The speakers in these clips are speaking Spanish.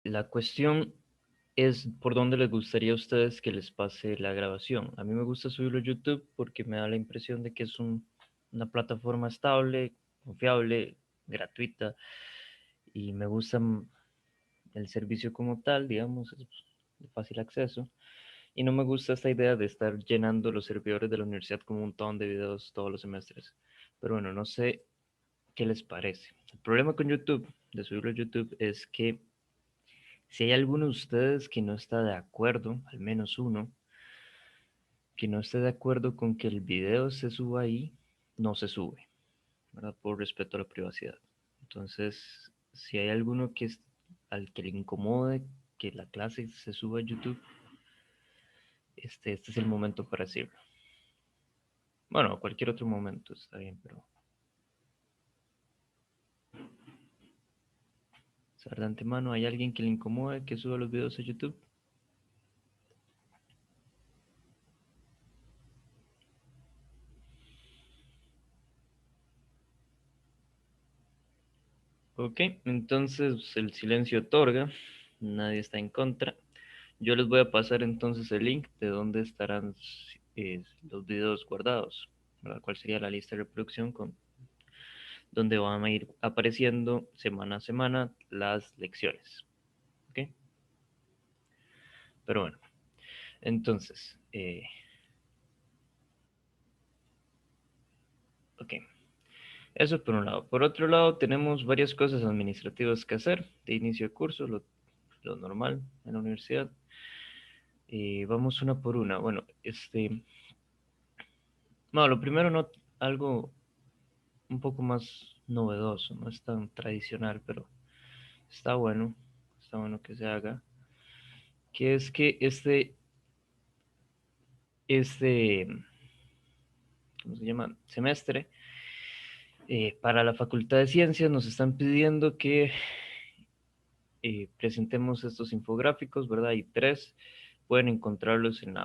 La cuestión es por dónde les gustaría a ustedes que les pase la grabación. A mí me gusta subirlo a YouTube porque me da la impresión de que es una plataforma estable, confiable, gratuita y me gusta el servicio como tal, digamos, es de fácil acceso. Y no me gusta esta idea de estar llenando los servidores de la universidad con un montón de videos todos los semestres. Pero bueno, no sé qué les parece. El problema con YouTube, de subirlo a YouTube, es que si hay alguno de ustedes que no está de acuerdo, al menos uno, que no esté de acuerdo con que el video se suba ahí, no se sube, ¿verdad? Por respeto a la privacidad. Entonces, si hay alguno al que le incomode que la clase se suba a YouTube, este es el momento para decirlo. Bueno, cualquier otro momento está bien, pero saber de antemano, ¿hay alguien que le incomode que suba los videos a YouTube? Ok, entonces el silencio otorga, nadie está en contra. Yo les voy a pasar entonces el link de dónde estarán los videos guardados, ¿verdad? ¿Cuál sería la lista de reproducción con donde van a ir apareciendo semana a semana las lecciones? ¿Ok? Pero bueno, entonces, ok, eso por un lado. Por otro lado, tenemos varias cosas administrativas que hacer de inicio de curso, lo normal en la universidad. Vamos una por una. Bueno, no, lo primero no, algo un poco más novedoso, no es tan tradicional, pero está bueno que se haga, que es que este, ¿cómo se llama? Semestre, para la Facultad de Ciencias nos están pidiendo que presentemos estos infográficos, ¿verdad? Hay tres, pueden encontrarlos en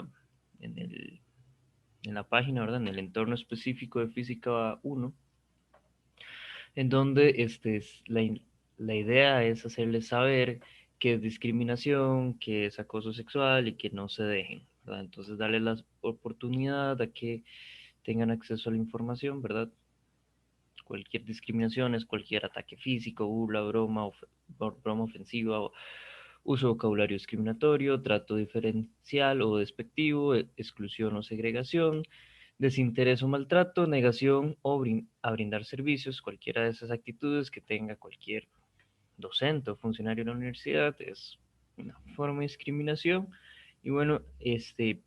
en la página, ¿verdad? En el entorno específico de Física 1, en donde la idea es hacerles saber qué es discriminación, qué es acoso sexual y que no se dejen, ¿verdad? Entonces darles la oportunidad a que tengan acceso a la información, ¿verdad? Cualquier discriminación es cualquier ataque físico, burla, broma ofensiva, o uso de vocabulario discriminatorio, trato diferencial o despectivo, exclusión o segregación, desinterés o maltrato, negación a brindar servicios, cualquiera de esas actitudes que tenga cualquier docente o funcionario de la universidad es una forma de discriminación. Y bueno, ese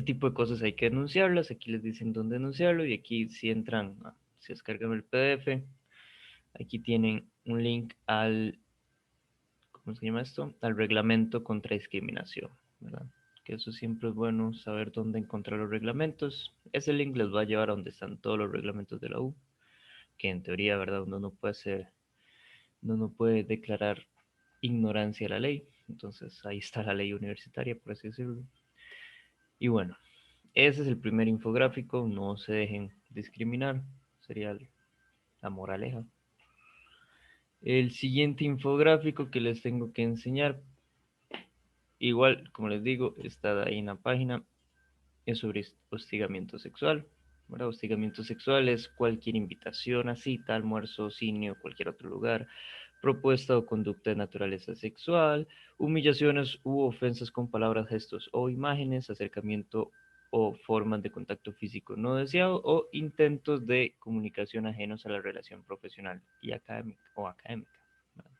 tipo de cosas hay que denunciarlas. Aquí les dicen dónde denunciarlo y aquí si entran, si descargan el PDF, aquí tienen un link ¿cómo se llama esto? Al reglamento contra discriminación, ¿verdad? Que eso siempre es bueno saber dónde encontrar los reglamentos. Ese link les va a llevar a donde están todos los reglamentos de la U, que en teoría, ¿verdad? Uno no puede declarar ignorancia de la ley. Entonces ahí está la ley universitaria, por así decirlo. Y bueno, ese es el primer infográfico, no se dejen discriminar, sería la moraleja. El siguiente infográfico que les tengo que enseñar, igual, como les digo, está ahí en la página, es sobre hostigamiento sexual. ¿Verdad? Hostigamiento sexual es cualquier invitación a cita, almuerzo, cine o cualquier otro lugar, propuesta o conducta de naturaleza sexual, humillaciones u ofensas con palabras, gestos o imágenes, acercamiento o formas de contacto físico no deseado o intentos de comunicación ajenos a la relación profesional y académica. ¿Verdad?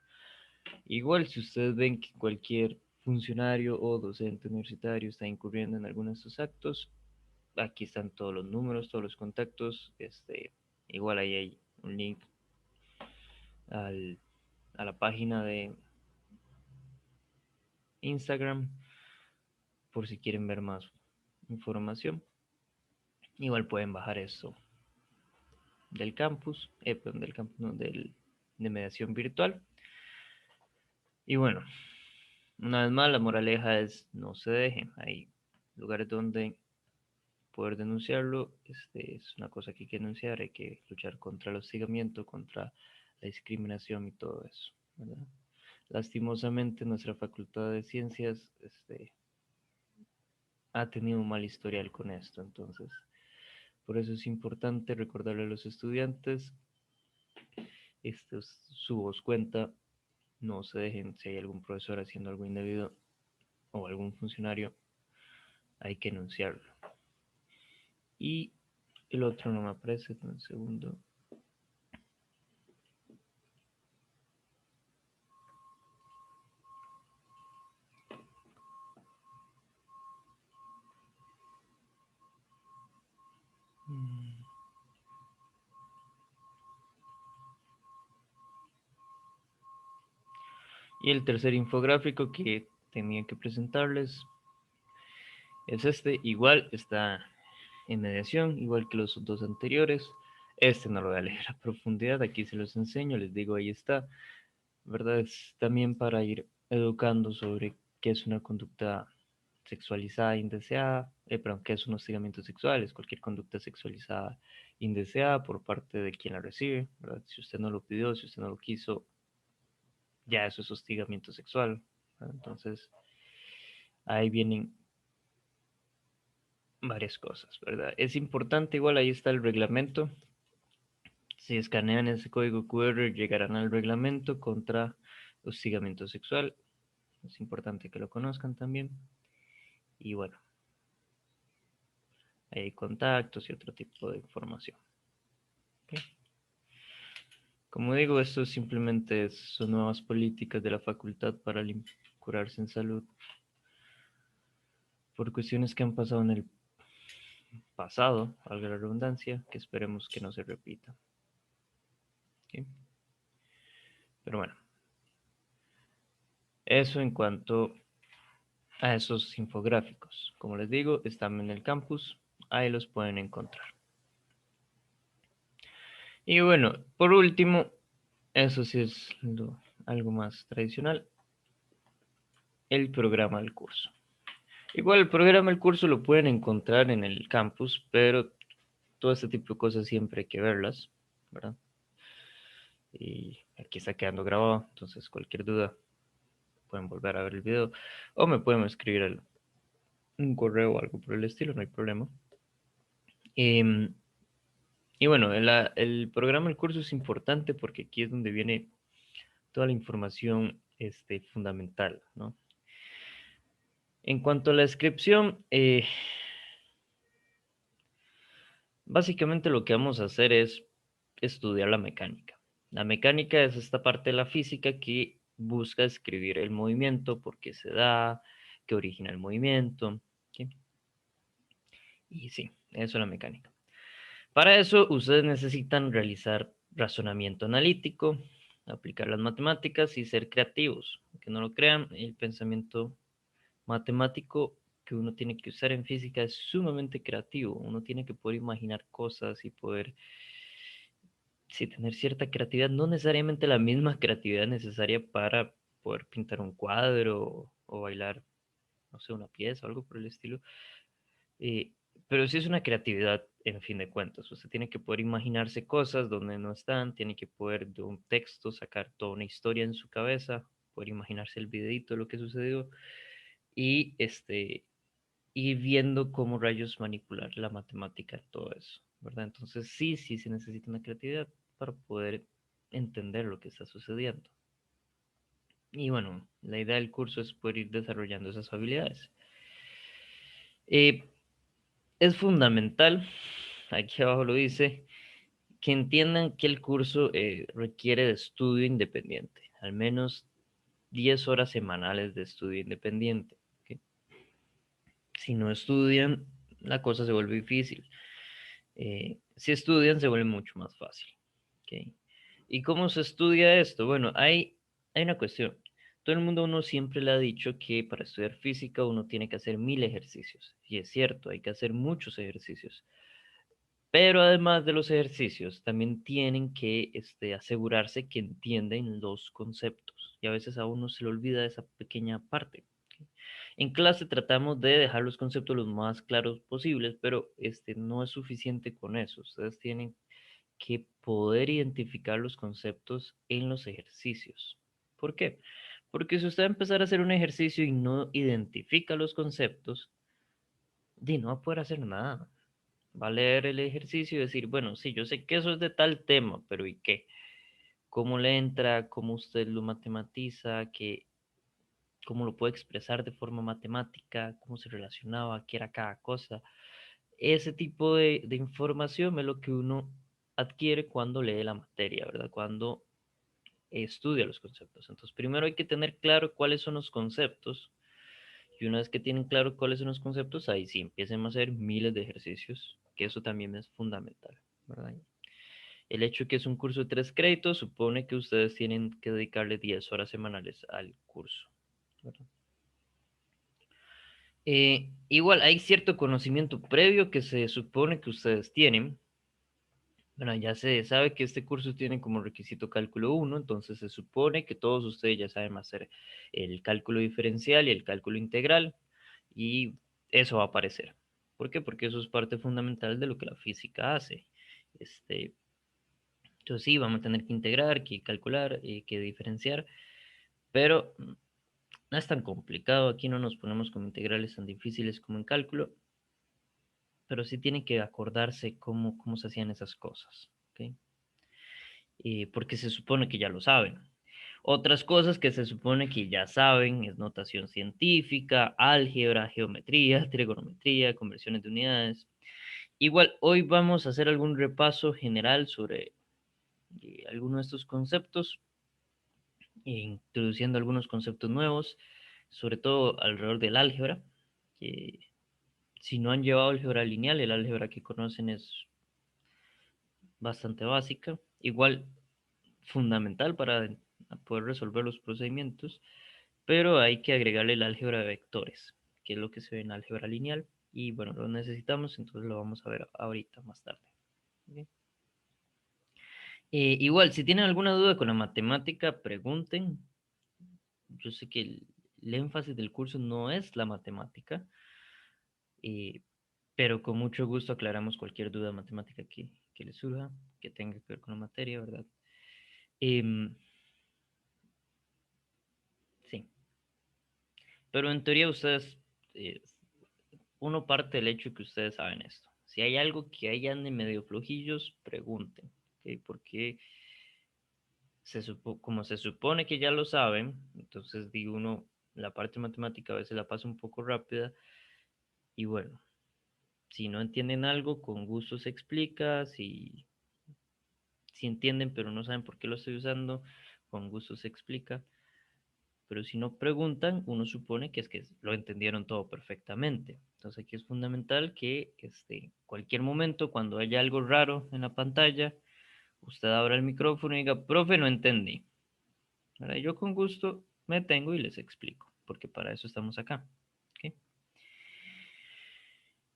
Igual, si ustedes ven que cualquier funcionario o docente universitario está incurriendo en alguno de estos actos, aquí están todos los números, todos los contactos. Igual ahí hay un link al, a la página de Instagram por si quieren ver más información. Igual pueden bajar esto del campus, no, de mediación virtual. Y bueno, una vez más, la moraleja es no se dejen. Hay lugares donde poder denunciarlo. Es una cosa que hay que denunciar, hay que luchar contra el hostigamiento, contra la discriminación y todo eso, ¿verdad? lastimosamente nuestra facultad de ciencias ha tenido un mal historial con esto, entonces por eso es importante recordarle a los estudiantes, esto es su voz cuenta, no se dejen, si hay algún profesor haciendo algo indebido o algún funcionario, hay que denunciarlo. Y el otro no me aparece, un segundo. Y el tercer infográfico que tenía que presentarles es este, igual está en mediación, igual que los dos anteriores. Este no lo voy a leer a profundidad, aquí se los enseño, les digo, ahí está, ¿verdad? Es también para ir educando sobre qué es una conducta sexualizada indeseada, perdón, qué es un hostigamiento sexual, es cualquier conducta sexualizada indeseada por parte de quien la recibe, ¿verdad? Si usted no lo pidió, si usted no lo quiso, ya eso es hostigamiento sexual, ¿verdad? Entonces, ahí vienen varias cosas, ¿verdad? Es importante, igual ahí está el reglamento. Si escanean ese código QR, llegarán al reglamento contra hostigamiento sexual. Es importante que lo conozcan también. Y bueno, hay contactos y otro tipo de información. ¿Okay? Como digo, esto simplemente son nuevas políticas de la facultad para curarse en salud por cuestiones que han pasado en el pasado, valga la redundancia, que esperemos que no se repita. ¿Okay? Pero bueno, eso en cuanto a esos infográficos. Como les digo, están en el campus, ahí los pueden encontrar. Y bueno, por último, eso sí es algo más tradicional, el programa del curso. Igual el programa del curso lo pueden encontrar en el campus, pero todo este tipo de cosas siempre hay que verlas, ¿verdad? Y aquí está quedando grabado, entonces cualquier duda pueden volver a ver el video o me pueden escribir un correo o algo por el estilo, no hay problema. Em, y bueno, el programa del curso es importante porque aquí es donde viene toda la información fundamental, ¿no? En cuanto a la descripción, básicamente lo que vamos a hacer es estudiar la mecánica. La mecánica es esta parte de la física que busca describir el movimiento, por qué se da, qué origina el movimiento. ¿Sí? Y sí, eso es la mecánica. Para eso, ustedes necesitan realizar razonamiento analítico, aplicar las matemáticas y ser creativos. Aunque no lo crean, el pensamiento matemático que uno tiene que usar en física es sumamente creativo. Uno tiene que poder imaginar cosas y poder, sí, tener cierta creatividad, no necesariamente la misma creatividad necesaria para poder pintar un cuadro o bailar, no sé, una pieza o algo por el estilo. Eh, pero sí es una creatividad, en fin de cuentas. Usted tiene que poder imaginarse cosas donde no están, tiene que poder de un texto sacar toda una historia en su cabeza, poder imaginarse el videito de lo que sucedió y y viendo cómo rayos manipular la matemática en todo eso, ¿verdad? Entonces sí se necesita una creatividad para poder entender lo que está sucediendo. Y bueno, la idea del curso es poder ir desarrollando esas habilidades. Eh, es fundamental, aquí abajo lo dice, que entiendan que el curso requiere de estudio independiente, al menos 10 horas semanales de estudio independiente. ¿Okay? Si no estudian, la cosa se vuelve difícil. Si estudian, se vuelve mucho más fácil. ¿Okay? ¿Y cómo se estudia esto? Bueno, hay una cuestión. Todo el mundo uno siempre le ha dicho que para estudiar física uno tiene que hacer 1000 ejercicios. Y es cierto, hay que hacer muchos ejercicios. Pero además de los ejercicios, también tienen que asegurarse que entienden los conceptos. Y a veces a uno se le olvida esa pequeña parte. ¿Okay? En clase tratamos de dejar los conceptos los más claros posibles, pero no es suficiente con eso. Ustedes tienen que poder identificar los conceptos en los ejercicios. ¿Por qué? Porque si usted va a empezar a hacer un ejercicio y no identifica los conceptos, no va a poder hacer nada. Va a leer el ejercicio y decir, bueno, sí, yo sé que eso es de tal tema, pero ¿y qué? ¿Cómo le entra? ¿Cómo usted lo matematiza? ¿Cómo lo puede expresar de forma matemática? ¿Cómo se relacionaba? ¿Qué era cada cosa? Ese tipo de información es lo que uno adquiere cuando lee la materia, ¿verdad? Cuando estudia los conceptos. Entonces, primero hay que tener claro cuáles son los conceptos. Y una vez que tienen claro cuáles son los conceptos, ahí sí empiecen a hacer miles de ejercicios, que eso también es fundamental, ¿verdad? El hecho de que es un curso de 3 créditos supone que ustedes tienen que dedicarle 10 horas semanales al curso, ¿verdad? Igual hay cierto conocimiento previo que se supone que ustedes tienen. Bueno, ya se sabe que este curso tiene como requisito cálculo 1, entonces se supone que todos ustedes ya saben hacer el cálculo diferencial y el cálculo integral, y eso va a aparecer. ¿Por qué? Porque eso es parte fundamental de lo que la física hace. Este, entonces sí, vamos a tener que integrar, que calcular, que diferenciar, pero no es tan complicado. Aquí no nos ponemos con integrales tan difíciles como en cálculo, pero sí tienen que acordarse cómo se hacían esas cosas, ¿ok? Porque se supone que ya lo saben. Otras cosas que se supone que ya saben es notación científica, álgebra, geometría, trigonometría, conversiones de unidades. Igual, hoy vamos a hacer algún repaso general sobre algunos de estos conceptos, introduciendo algunos conceptos nuevos, sobre todo alrededor del álgebra, que si no han llevado álgebra lineal, el álgebra que conocen es bastante básica, igual fundamental para poder resolver los procedimientos, pero hay que agregarle el álgebra de vectores, que es lo que se ve en álgebra lineal, y bueno, lo necesitamos, entonces lo vamos a ver ahorita más tarde. ¿Ok? Igual, si tienen alguna duda con la matemática, pregunten. Yo sé que el énfasis del curso no es la matemática, eh, pero con mucho gusto aclaramos cualquier duda matemática que les surja, que tenga que ver con la materia, ¿verdad? Em, sí, pero en teoría ustedes, eh, uno parte del hecho que ustedes saben esto. Si hay algo que hayan de medio flojillos, pregunten, ¿ok? Porque como se supone que ya lo saben, entonces digo uno, la parte matemática a veces la pasa un poco rápida y bueno, si no entienden algo, con gusto se explica, si entienden pero no saben por qué lo estoy usando, con gusto se explica. Pero si no preguntan, uno supone que es que lo entendieron todo perfectamente. Entonces aquí es fundamental que cualquier momento, cuando haya algo raro en la pantalla, usted abra el micrófono y diga, profe, no entendí. ¿Verdad? Yo con gusto me detengo y les explico, porque para eso estamos acá. ¿Ok?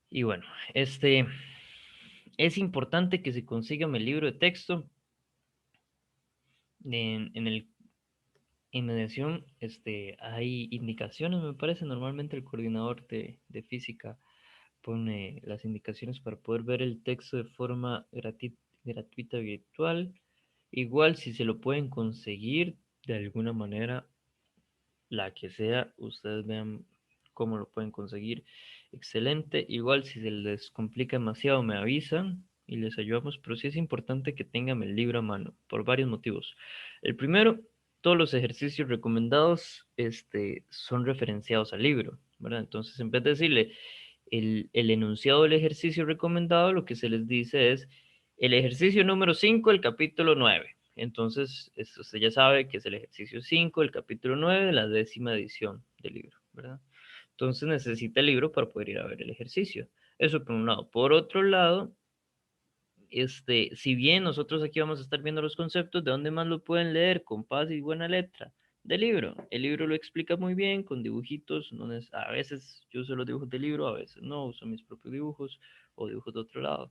Y bueno, es importante que se consiga el libro de texto. En el En mediación, hay indicaciones, me parece. Normalmente el coordinador de física pone las indicaciones para poder ver el texto de forma gratuita virtual. Igual, si se lo pueden conseguir de alguna manera, la que sea, ustedes vean cómo lo pueden conseguir. Excelente. Igual, si se les complica demasiado, me avisan y les ayudamos, pero sí es importante que tengan el libro a mano por varios motivos. El primero, todos los ejercicios recomendados, son referenciados al libro, ¿verdad? Entonces, en vez de decirle el enunciado del ejercicio recomendado, lo que se les dice es el ejercicio número 5 del capítulo 9. Entonces, usted ya sabe que es el ejercicio 5 del capítulo 9 de la 10ª edición del libro, ¿verdad? Entonces necesita el libro para poder ir a ver el ejercicio. Eso por un lado. Por otro lado, si bien nosotros aquí vamos a estar viendo los conceptos, ¿de dónde más lo pueden leer? Con paz y buena letra. Del libro. El libro lo explica muy bien, con dibujitos. A veces yo uso los dibujos del libro, a veces no, uso mis propios dibujos o dibujos de otro lado.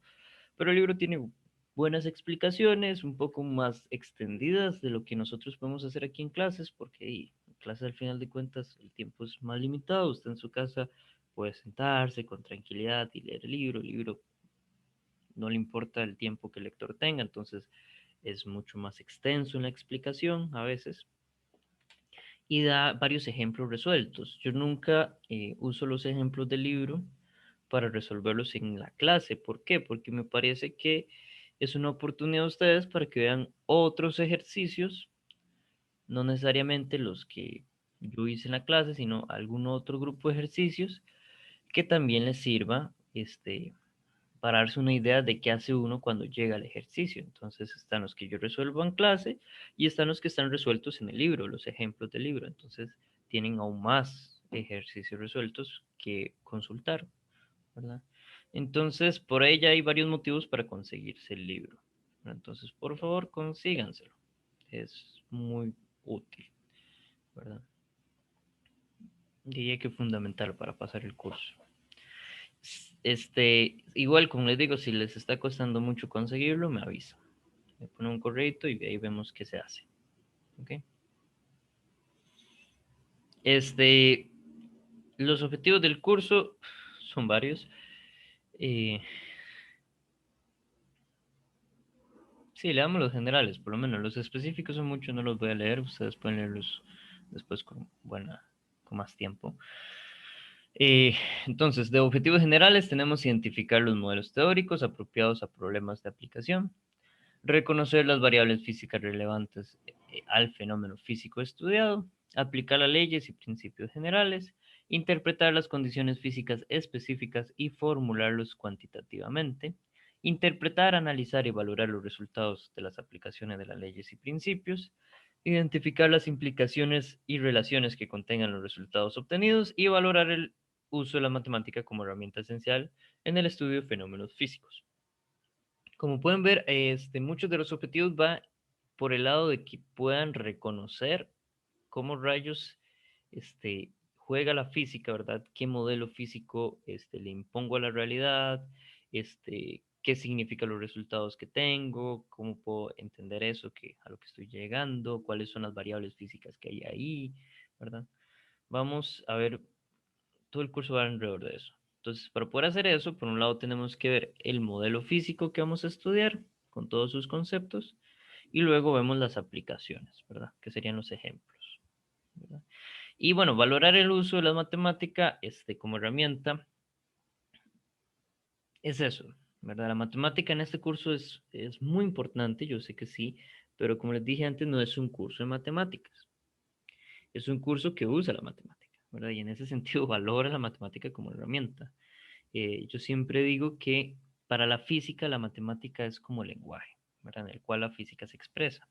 Pero el libro tiene buenas explicaciones, un poco más extendidas de lo que nosotros podemos hacer aquí en clases, porque en clases al final de cuentas el tiempo es más limitado. Usted en su casa puede sentarse con tranquilidad y leer el libro. El libro no le importa el tiempo que el lector tenga, entonces es mucho más extenso en la explicación a veces. y da varios ejemplos resueltos. Yo nunca uso los ejemplos del libro para resolverlos en la clase. ¿Por qué? Porque me parece que es una oportunidad de ustedes para que vean otros ejercicios, no necesariamente los que yo hice en la clase, sino algún otro grupo de ejercicios que también les sirva para darse una idea de qué hace uno cuando llega al ejercicio. Entonces están los que yo resuelvo en clase y están los que están resueltos en el libro, los ejemplos del libro. Entonces tienen aún más ejercicios resueltos que consultar, ¿verdad? Entonces, por ella hay varios motivos para conseguirse el libro. Entonces, por favor, consíganselo. Es muy útil, ¿verdad? Diría que es fundamental para pasar el curso. Igual, como les digo, si les está costando mucho conseguirlo, me avisa. Me pone un correo y ahí vemos qué se hace. ¿Ok? Este, los objetivos del curso son varios. Eh, sí, leamos los generales, por lo menos. Los específicos son muchos, no los voy a leer. Ustedes pueden leerlos después con más tiempo. Entonces, de objetivos generales tenemos identificar los modelos teóricos apropiados a problemas de aplicación, reconocer las variables físicas relevantes al fenómeno físico estudiado, aplicar las leyes y principios generales, interpretar las condiciones físicas específicas y formularlos cuantitativamente, interpretar, analizar y valorar los resultados de las aplicaciones de las leyes y principios, identificar las implicaciones y relaciones que contengan los resultados obtenidos y valorar el uso de la matemática como herramienta esencial en el estudio de fenómenos físicos. Como pueden ver, muchos de los objetivos va por el lado de que puedan reconocer cómo rayos juega la física, ¿verdad? ¿Qué modelo físico le impongo a la realidad? ¿Qué significan los resultados que tengo? ¿Cómo puedo entender eso a lo que estoy llegando? ¿Cuáles son las variables físicas que hay ahí? ¿Verdad? Vamos a ver, todo el curso va alrededor de eso. Entonces, para poder hacer eso, por un lado tenemos que ver el modelo físico que vamos a estudiar con todos sus conceptos y luego vemos las aplicaciones, ¿verdad? Que serían los ejemplos, ¿verdad? Y bueno, valorar el uso de la matemática como herramienta es eso, ¿verdad? La matemática en este curso es muy importante, yo sé que sí, pero como les dije antes, no es un curso de matemáticas, es un curso que usa la matemática, ¿verdad? Y en ese sentido valora la matemática como herramienta. Yo siempre digo que para la física la matemática es como el lenguaje, ¿verdad? En el cual la física se expresa.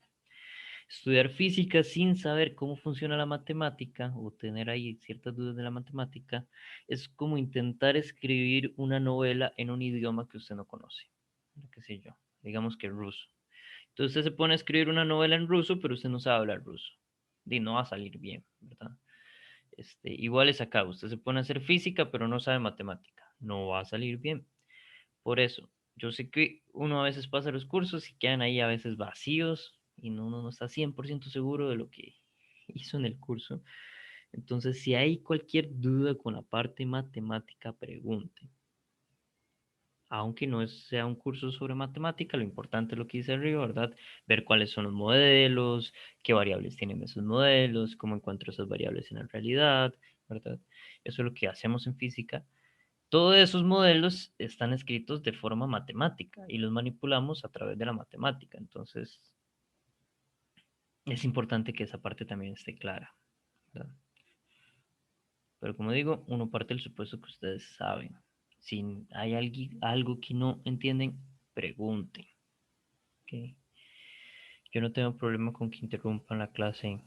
Estudiar física sin saber cómo funciona la matemática o tener ahí ciertas dudas de la matemática es como intentar escribir una novela en un idioma que usted no conoce, qué sé yo, digamos que ruso. Entonces usted se pone a escribir una novela en ruso, pero usted no sabe hablar ruso. Y no va a salir bien, ¿verdad? Igual es acá, usted se pone a hacer física, pero no sabe matemática. No va a salir bien. Por eso, yo sé que uno a veces pasa los cursos y quedan ahí a veces vacíos y uno no está 100% seguro de lo que hizo en el curso. Entonces, si hay cualquier duda con la parte matemática, pregunte. Aunque no sea un curso sobre matemática, lo importante es lo que dice arriba, ¿verdad? Ver cuáles son los modelos, qué variables tienen esos modelos, cómo encuentro esas variables en la realidad, ¿verdad? Eso es lo que hacemos en física. Todos esos modelos están escritos de forma matemática y los manipulamos a través de la matemática. Entonces, es importante que esa parte también esté clara, ¿verdad? Pero como digo, uno parte del supuesto que ustedes saben. Si hay algo que no entienden, pregunten. ¿Ok? Yo no tengo problema con que interrumpan la clase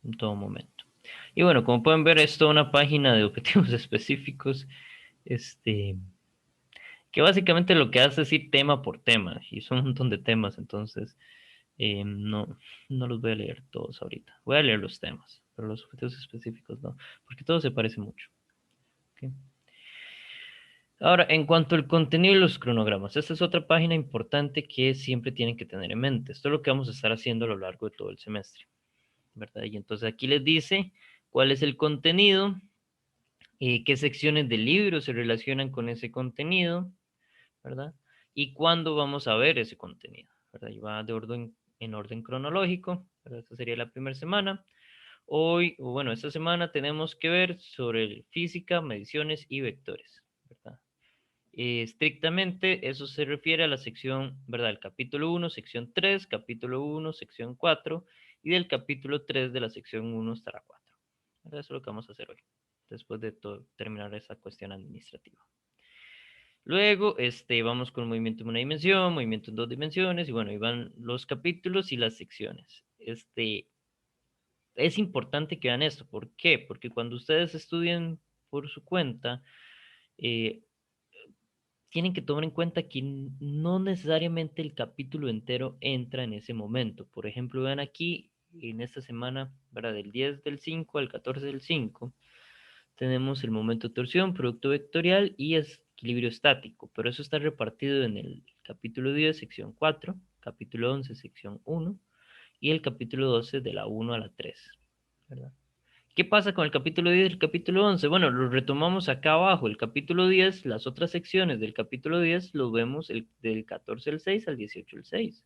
en todo momento. Y bueno, como pueden ver, es toda una página de objetivos específicos. Este, que básicamente lo que hace es ir tema por tema, y son un montón de temas, entonces no, no los voy a leer todos ahorita. Voy a leer los temas, pero los objetivos específicos no, porque todo se parece mucho. ¿Ok? Ahora, en cuanto al contenido y los cronogramas, esta es otra página importante que siempre tienen que tener en mente. Esto es lo que vamos a estar haciendo a lo largo de todo el semestre, ¿verdad? Y entonces aquí les dice cuál es el contenido, qué secciones del libro se relacionan con ese contenido, ¿verdad? Y cuándo vamos a ver ese contenido, ¿verdad? Y va en orden cronológico, ¿verdad? Esta sería la primera semana. Hoy, o bueno, esta semana tenemos que ver sobre física, mediciones y vectores, ¿verdad? Estrictamente, eso se refiere a la sección, ¿verdad? El capítulo 1, sección 3, capítulo 1, sección 4 y del capítulo 3 de la sección 1 hasta la 4. ¿Verdad? Eso es lo que vamos a hacer hoy, después de terminar esa cuestión administrativa. Luego, vamos con movimiento en una dimensión, movimiento en dos dimensiones, y bueno, ahí van los capítulos y las secciones. Es importante que vean esto. ¿Por qué? Porque cuando ustedes estudien por su cuenta, eh, tienen que tomar en cuenta que no necesariamente el capítulo entero entra en ese momento. Por ejemplo, vean aquí, en esta semana, ¿verdad? Del 10 del 5 al 14 del 5, tenemos el momento de torsión, producto vectorial y equilibrio estático, pero eso está repartido en el capítulo 10, sección 4, capítulo 11, sección 1 y el capítulo 12 de la 1 a la 3, ¿verdad? ¿Qué pasa con el capítulo 10 y el capítulo 11? Bueno, lo retomamos acá abajo. El capítulo 10, las otras secciones del capítulo 10, lo vemos del 14 al 6 al 18 al 6.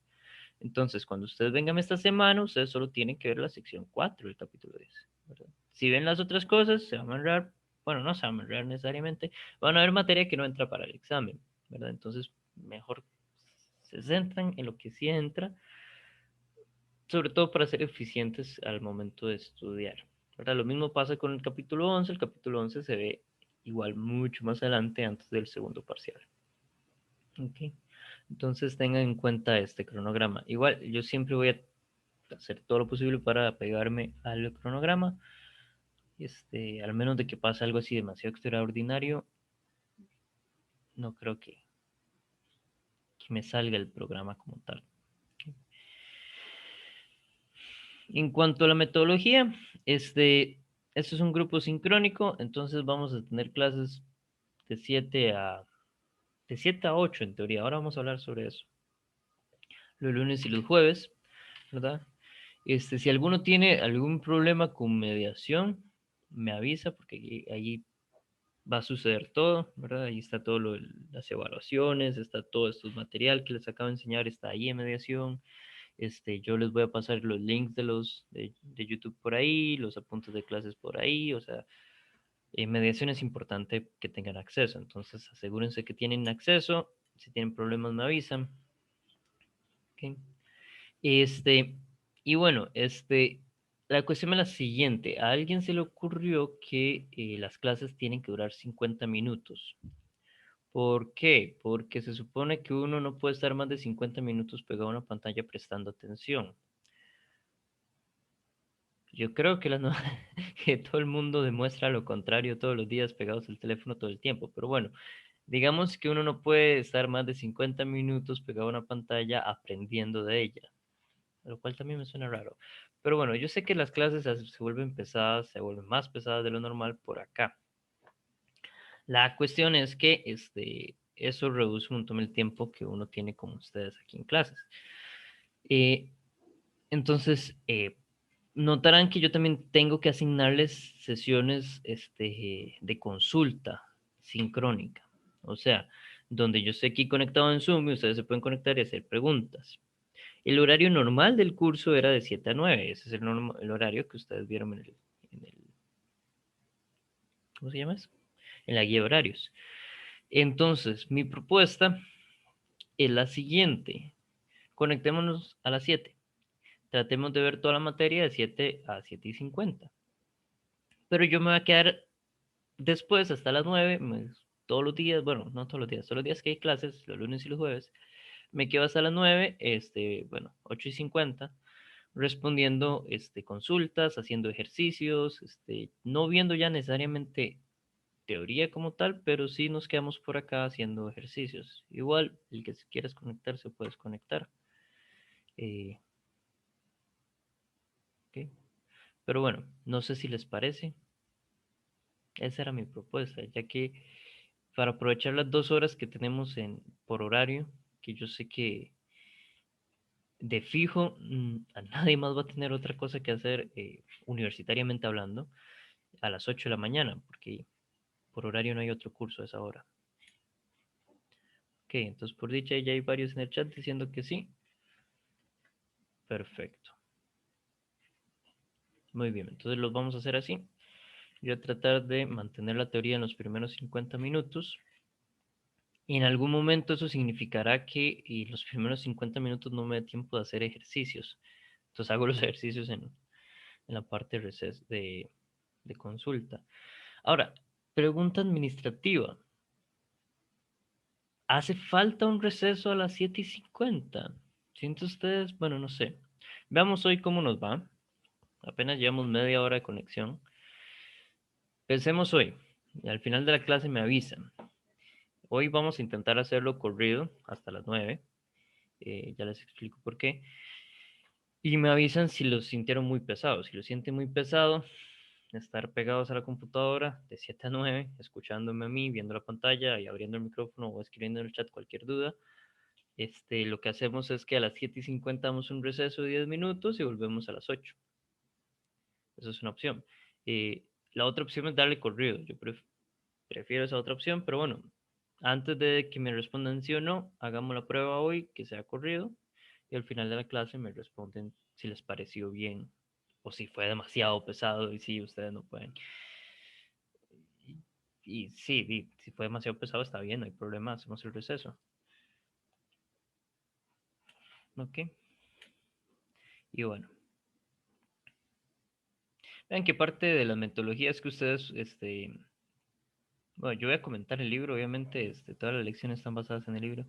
Entonces, cuando ustedes vengan esta semana, ustedes solo tienen que ver la sección 4 del capítulo 10, ¿verdad? Si ven las otras cosas, se van a amarrar, bueno, no se van a amarrar necesariamente, van a ver materia que no entra para el examen, ¿verdad? Entonces, mejor se centran en lo que sí entra, sobre todo para ser eficientes al momento de estudiar, ¿verdad? Lo mismo pasa con el capítulo 11 se ve igual mucho más adelante antes del segundo parcial. ¿Ok? Entonces tengan en cuenta este cronograma. Igual, yo siempre voy a hacer todo lo posible para pegarme al cronograma. Al menos de que pase algo así demasiado extraordinario, no creo que me salga el programa como tal. En cuanto a la metodología, este es un grupo sincrónico, entonces vamos a tener clases de 7 a, de 7 a 8 en teoría. Ahora vamos a hablar sobre eso. Los lunes y los jueves, ¿verdad? Si alguno tiene algún problema con mediación, me avisa porque ahí va a suceder todo, ¿verdad? Ahí está todo las evaluaciones, está todo este material que les acabo de enseñar, está ahí en mediación. Yo les voy a pasar los links de YouTube por ahí, los apuntes de clases por ahí, o sea, en mediación es importante que tengan acceso, entonces asegúrense que tienen acceso, si tienen problemas me avisan, ¿ok? Este, y bueno, la cuestión es la siguiente, a alguien se le ocurrió que las clases tienen que durar 50 minutos. ¿Por qué? Porque se supone que uno no puede estar más de 50 minutos pegado a una pantalla prestando atención. Yo creo que, que todo el mundo demuestra lo contrario todos los días pegados al teléfono todo el tiempo, pero bueno, digamos que uno no puede estar más de 50 minutos pegado a una pantalla aprendiendo de ella, lo cual también me suena raro. Pero bueno, yo sé que las clases se vuelven pesadas, se vuelven más pesadas de lo normal por acá. La cuestión es que eso reduce un montón el tiempo que uno tiene con ustedes aquí en clases. Eh, entonces, notarán que yo también tengo que asignarles sesiones de consulta sincrónica. O sea, donde yo estoy aquí conectado en Zoom y ustedes se pueden conectar y hacer preguntas. El horario normal del curso era de 7 a 9. Ese es el horario que ustedes vieron ¿cómo se llama eso? En la guía de horarios. Entonces, mi propuesta es la siguiente. Conectémonos a las 7. Tratemos de ver toda la materia de 7 a 7:50. Pero yo me voy a quedar después hasta las 9, todos los días, bueno, no todos los días que hay clases, los lunes y los jueves, me quedo hasta las 9, bueno, 8:50, respondiendo consultas, haciendo ejercicios, no viendo ya necesariamente teoría como tal, pero sí nos quedamos por acá haciendo ejercicios. Igual, el que si quieres conectarse, puedes conectar. Eh, ok. Pero bueno, no sé si les parece. Esa era mi propuesta, ya que para aprovechar las 2 horas que tenemos por horario, que yo sé que de fijo a nadie más va a tener otra cosa que hacer universitariamente hablando a las 8 de la mañana, porque por horario no hay otro curso a esa hora. Ok, entonces por dicha ya hay varios en el chat diciendo que sí. Perfecto. Muy bien, entonces los vamos a hacer así. Voy a tratar de mantener la teoría en los primeros 50 minutos. Y en algún momento eso significará que los primeros 50 minutos no me dé tiempo de hacer ejercicios. Entonces hago los ejercicios en la parte de, de consulta. Ahora, pregunta administrativa. ¿Hace falta un receso a las 7:50? ¿Sienten ustedes? Bueno, no sé. Veamos hoy cómo nos va. Apenas llevamos media hora de conexión. Pensemos hoy. Y al final de la clase me avisan. Hoy vamos a intentar hacerlo corrido hasta las 9. Ya les explico por qué. Y me avisan si lo sintieron muy pesado. Si lo sienten muy pesado, estar pegados a la computadora de 7 a 9, escuchándome a mí, viendo la pantalla y abriendo el micrófono o escribiendo en el chat cualquier duda. Lo que hacemos es que a las 7:50 damos un receso de 10 minutos y volvemos a las 8. Esa es una opción. La otra opción es darle corrido. Yo prefiero esa otra opción, pero bueno, antes de que me respondan sí o no, hagamos la prueba hoy, que sea corrido, y al final de la clase me responden si les pareció bien o si fue demasiado pesado y si ustedes no pueden. Y sí, si fue demasiado pesado está bien, no hay problema, hacemos el receso. ¿Ok? Y bueno, vean que parte de las metodologías que ustedes, bueno, yo voy a comentar el libro, obviamente, todas las lecciones están basadas en el libro,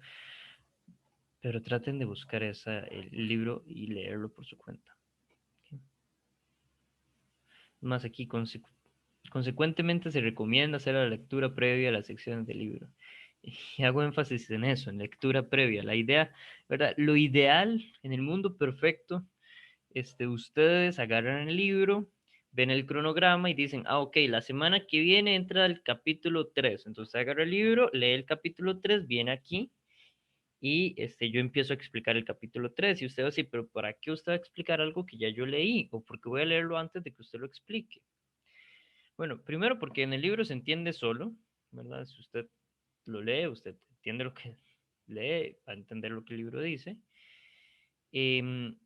pero traten de buscar el libro y leerlo por su cuenta. ¿Ok? Más aquí, consecuentemente se recomienda hacer la lectura previa a las secciones del libro. Y hago énfasis en eso, en lectura previa. La idea, ¿verdad? Lo ideal en el mundo perfecto, ustedes agarran el libro, ven el cronograma y dicen, ah, ok, la semana que viene entra el capítulo 3. Entonces agarra el libro, lee el capítulo 3, viene aquí y yo empiezo a explicar el capítulo 3 y usted va a decir, pero ¿para qué usted va a explicar algo que ya yo leí? ¿O por qué voy a leerlo antes de que usted lo explique? Bueno, primero porque en el libro se entiende solo, ¿verdad? Si usted lo lee, usted entiende lo que lee, va a entender lo que el libro dice. Em,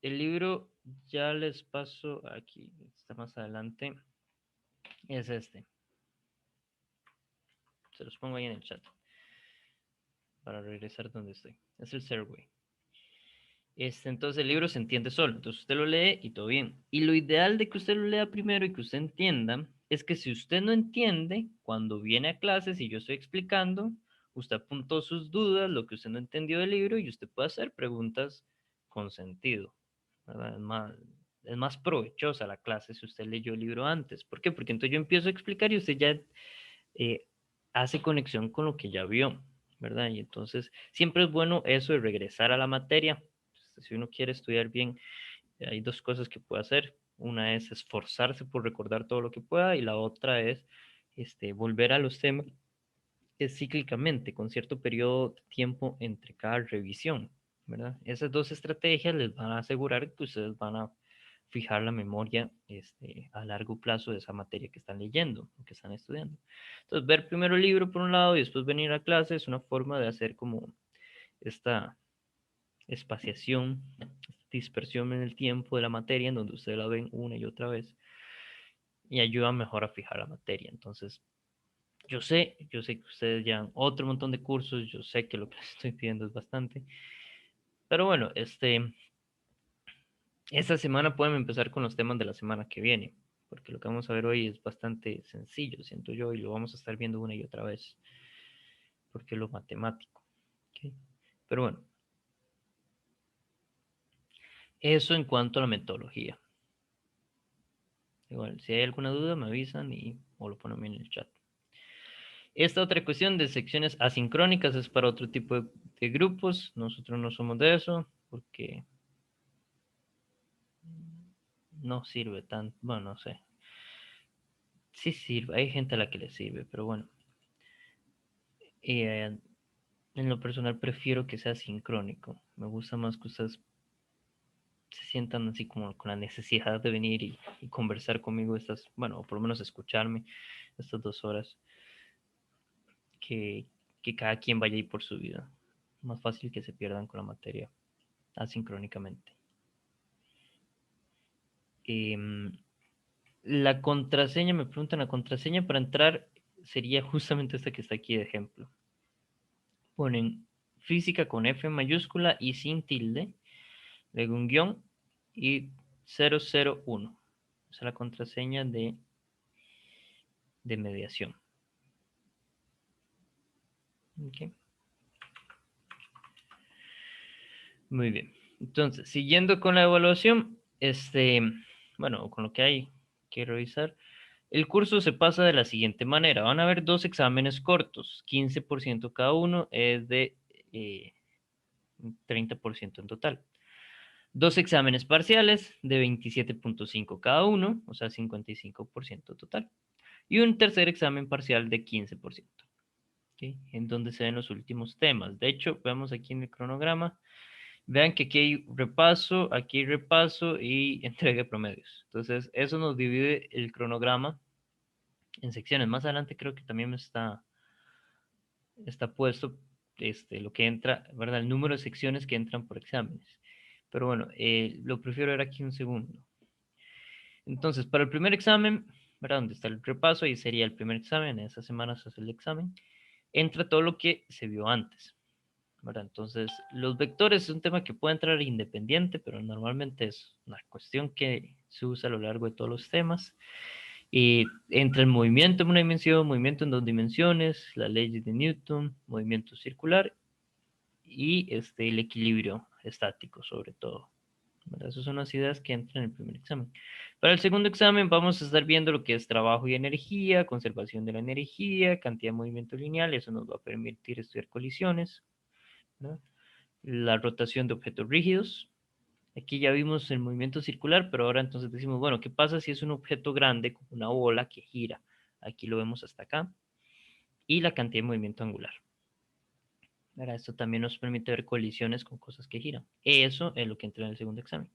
el libro, ya les paso aquí, está más adelante, es este. Se los pongo ahí en el chat para regresar donde estoy. Es el Serway. Entonces el libro se entiende solo, entonces usted lo lee y todo bien. Y lo ideal de que usted lo lea primero y que usted entienda es que si usted no entiende, cuando viene a clases y yo estoy explicando, usted apuntó sus dudas, lo que usted no entendió del libro y usted puede hacer preguntas con sentido, ¿verdad? Es más provechosa la clase si usted leyó el libro antes. ¿Por qué? Porque entonces yo empiezo a explicar y usted ya eh, hace conexión con lo que ya vio, ¿verdad? Y entonces siempre es bueno eso de regresar a la materia. Si uno quiere estudiar bien, hay dos cosas que puede hacer. Una es esforzarse por recordar todo lo que pueda y la otra es volver a los temas cíclicamente, con cierto periodo de tiempo entre cada revisión, ¿verdad? Esas dos estrategias les van a asegurar que ustedes van a fijar la memoria a largo plazo de esa materia que están leyendo, que están estudiando. Entonces, ver primero el libro por un lado y después venir a clase es una forma de hacer como esta espaciación, dispersión en el tiempo de la materia, en donde ustedes la ven una y otra vez, y ayuda mejor a fijar la materia. Entonces, yo sé que ustedes llevan otro montón de cursos, yo sé que lo que les estoy pidiendo es bastante, pero bueno, esta semana pueden empezar con los temas de la semana que viene, porque lo que vamos a ver hoy es bastante sencillo, siento yo, y lo vamos a estar viendo una y otra vez, porque es lo matemático. ¿Ok? Pero bueno, eso en cuanto a la metodología. Igual, si hay alguna duda, me avisan o lo ponen en el chat. Esta otra cuestión de secciones asincrónicas es para otro tipo de grupos. Nosotros no somos de eso porque no sirve tanto. Bueno, no sé. Sí sirve, hay gente a la que le sirve, pero bueno. En lo personal prefiero que sea sincrónico. Me gusta más que ustedes se sientan así como con la necesidad de venir y conversar conmigo bueno, o por lo menos escucharme estas 2 horas, que, que cada quien vaya ahí por su vida. Más fácil que se pierdan con la materia asincrónicamente. La contraseña, me preguntan, la contraseña para entrar sería justamente esta que está aquí de ejemplo. Ponen física con F mayúscula y sin tilde, luego un guión y 001. Esa es la contraseña de mediación. Okay. Muy bien. Entonces, siguiendo con la evaluación, bueno, con lo que hay que revisar, el curso se pasa de la siguiente manera. Van a haber dos exámenes cortos, 15% cada uno, es de 30% en total. Dos exámenes parciales de 27.5 cada uno, o sea, 55% total. Y un tercer examen parcial de 15%, ¿okay? En donde se ven los últimos temas. De hecho, veamos aquí en el cronograma. Vean que aquí hay repaso y entrega de promedios. Entonces, eso nos divide el cronograma en secciones. Más adelante creo que también está puesto lo que entra, ¿verdad? El número de secciones que entran por exámenes. Pero bueno, lo prefiero ver aquí un segundo. Entonces, para el primer examen, ¿verdad? Donde está el repaso, ahí sería el primer examen, en esas semanas se hace el examen, entra todo lo que se vio antes, ¿verdad? Entonces, los vectores es un tema que puede entrar independiente, pero normalmente es una cuestión que se usa a lo largo de todos los temas. Y entra el movimiento en una dimensión, movimiento en dos dimensiones, la ley de Newton, movimiento circular y el equilibrio estático sobre todo. ¿Verdad? Esas son las ideas que entran en el primer examen. Para el segundo examen vamos a estar viendo lo que es trabajo y energía, conservación de la energía, cantidad de movimiento lineal, eso nos va a permitir estudiar colisiones, ¿no? La rotación de objetos rígidos. Aquí ya vimos el movimiento circular, pero ahora entonces decimos, bueno, ¿qué pasa si es un objeto grande como una bola que gira? Aquí lo vemos hasta acá. Y la cantidad de movimiento angular. Ahora, esto también nos permite ver colisiones con cosas que giran. Eso es lo que entra en el segundo examen.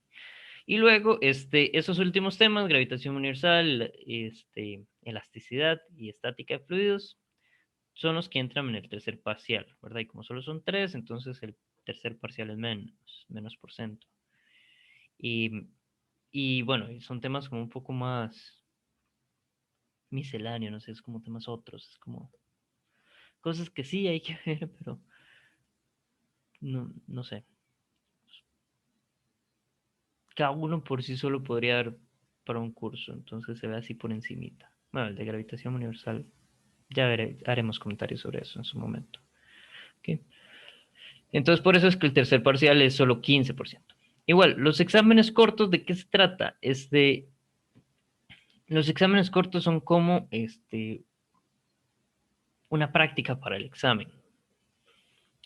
Y luego, esos últimos temas, gravitación universal, elasticidad y estática de fluidos, son los que entran en el tercer parcial, ¿verdad? Y como solo son tres, entonces el tercer parcial es menos por ciento. Y bueno, son temas como un poco más misceláneos, no sé, es como temas otros, es como cosas que sí hay que ver, pero no sé. Cada uno por sí solo podría dar para un curso, entonces se ve así por encimita. Bueno, el de gravitación universal, ya haremos comentarios sobre eso en su momento. ¿Okay? Entonces por eso es que el tercer parcial es solo 15%. Igual, los exámenes cortos, ¿de qué se trata? Los exámenes cortos son como una práctica para el examen.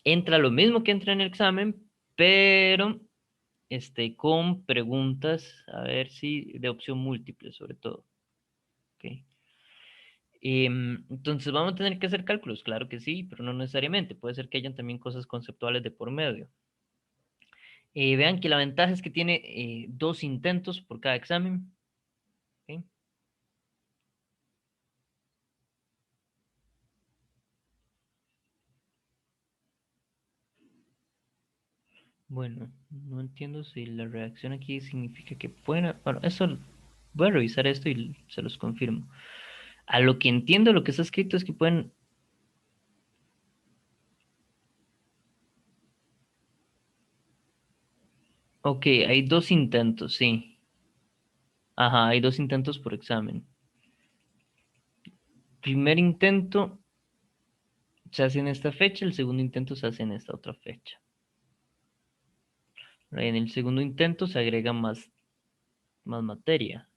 Entra lo mismo que entra en el examen, pero con preguntas, a ver si de opción múltiple sobre todo. ¿Okay? Entonces, ¿vamos a tener que hacer cálculos? Claro que sí, pero no necesariamente. Puede ser que hayan también cosas conceptuales de por medio. Vean que la ventaja es que tiene 2 intentos por cada examen. ¿Okay? Bueno, no entiendo si la reacción aquí significa que pueden... Bueno, eso voy a revisar esto y se los confirmo. A lo que entiendo, lo que está escrito es que pueden... Ok, hay 2 intentos, sí. Ajá, hay 2 intentos por examen. Primer intento se hace en esta fecha, el segundo intento se hace en esta otra fecha. En el segundo intento se agrega más materia.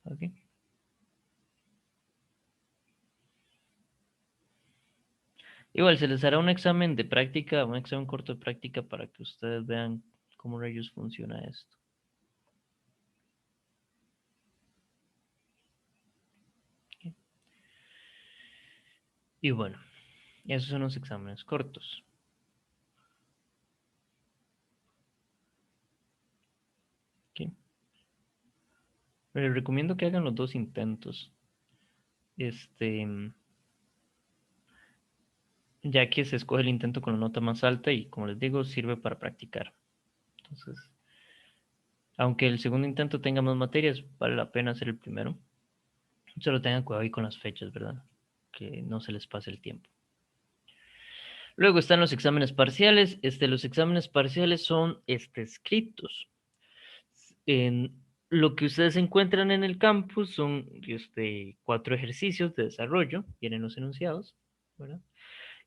¿Okay? Igual se les hará un examen de práctica, un examen corto de práctica para que ustedes vean cómo rayos funciona esto. ¿Okay? Y bueno, esos son los exámenes cortos. ¿Okay? Les recomiendo que hagan los 2 intentos. Este, ya que se escoge el intento con la nota más alta y, como les digo, sirve para practicar. Entonces, aunque el segundo intento tenga más materias, vale la pena hacer el primero. Solo tengan cuidado ahí con las fechas, ¿verdad? Que no se les pase el tiempo. Luego están los exámenes parciales. Los exámenes parciales son escritos. En lo que ustedes encuentran en el campus son 4 ejercicios de desarrollo, vienen los enunciados, ¿verdad?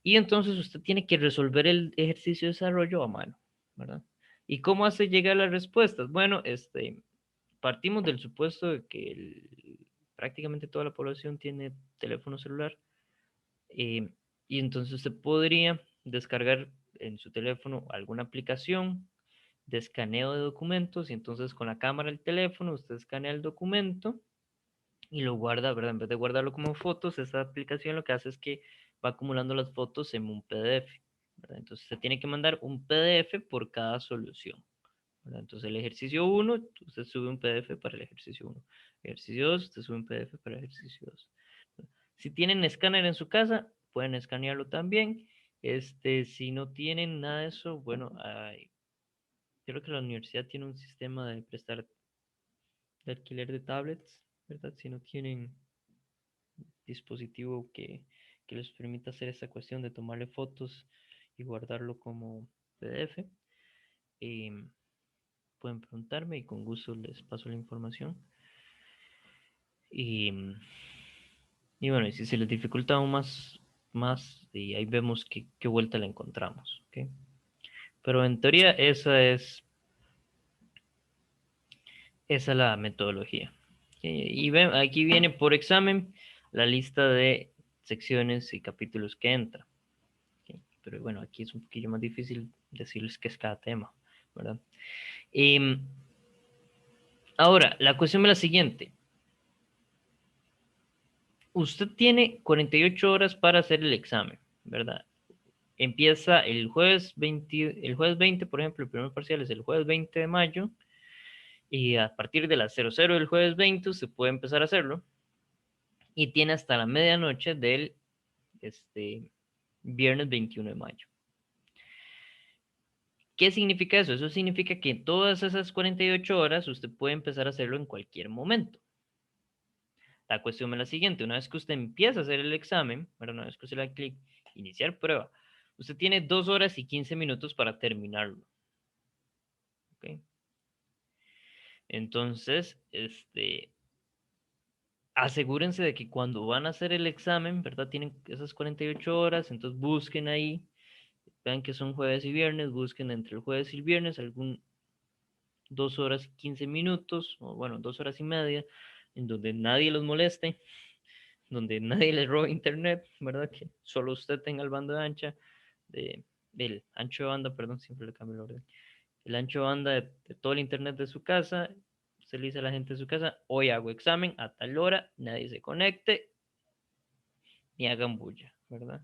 Y entonces usted tiene que resolver el ejercicio de desarrollo a mano, ¿verdad? ¿Y cómo hace llegar las respuestas? Bueno, partimos del supuesto de que prácticamente toda la población tiene teléfono celular, eh, y entonces usted podría descargar en su teléfono alguna aplicación de escaneo de documentos y entonces con la cámara del teléfono usted escanea el documento y lo guarda, ¿verdad? En vez de guardarlo como fotos, esta aplicación lo que hace es que va acumulando las fotos en un PDF, ¿verdad? Entonces se tiene que mandar un PDF por cada solución, ¿verdad? Entonces el ejercicio 1, usted sube un PDF para el ejercicio 1. Ejercicio 2, usted sube un PDF para el ejercicio 2. Si tienen escáner en su casa, pueden escanearlo también. Si no tienen nada de eso, bueno, creo que la universidad tiene un sistema de prestar de alquiler de tablets, ¿verdad? Si no tienen dispositivo que les permita hacer esta cuestión de tomarle fotos y guardarlo como PDF, pueden preguntarme y con gusto les paso la información. Y, y bueno, y si se les dificulta aún más, y ahí vemos qué vuelta le encontramos, ¿ok? Pero en teoría esa es la metodología. Y ven, aquí viene por examen la lista de secciones y capítulos que entra. ¿Ok? Pero bueno, aquí es un poquillo más difícil decirles qué es cada tema, ¿verdad? Y ahora, la cuestión es la siguiente. Usted tiene 48 horas para hacer el examen, ¿verdad? Empieza el jueves 20, por ejemplo, el primer parcial es el jueves 20 de mayo, y a partir de las 00 del jueves 20 usted puede empezar a hacerlo, y tiene hasta la medianoche del viernes 21 de mayo. ¿Qué significa eso? Eso significa que todas esas 48 horas usted puede empezar a hacerlo en cualquier momento. La cuestión es la siguiente: una vez que usted empieza a hacer el examen, bueno, una vez que usted le da clic, iniciar prueba, usted tiene 2 horas y 15 minutos para terminarlo. ¿Ok? Entonces, asegúrense de que cuando van a hacer el examen, ¿verdad? Tienen esas 48 horas, entonces busquen ahí, vean que son jueves y viernes, busquen entre el jueves y el viernes algún 2 horas y 15 minutos, o bueno, 2 horas y media, en donde nadie los moleste, donde nadie les robe internet, ¿verdad? Que solo usted tenga el bando de ancha, del ancho de banda, perdón, siempre le cambio el orden, el ancho de banda de todo el internet de su casa. Usted le dice a la gente de su casa: hoy hago examen a tal hora, nadie se conecte ni hagan bulla, ¿verdad?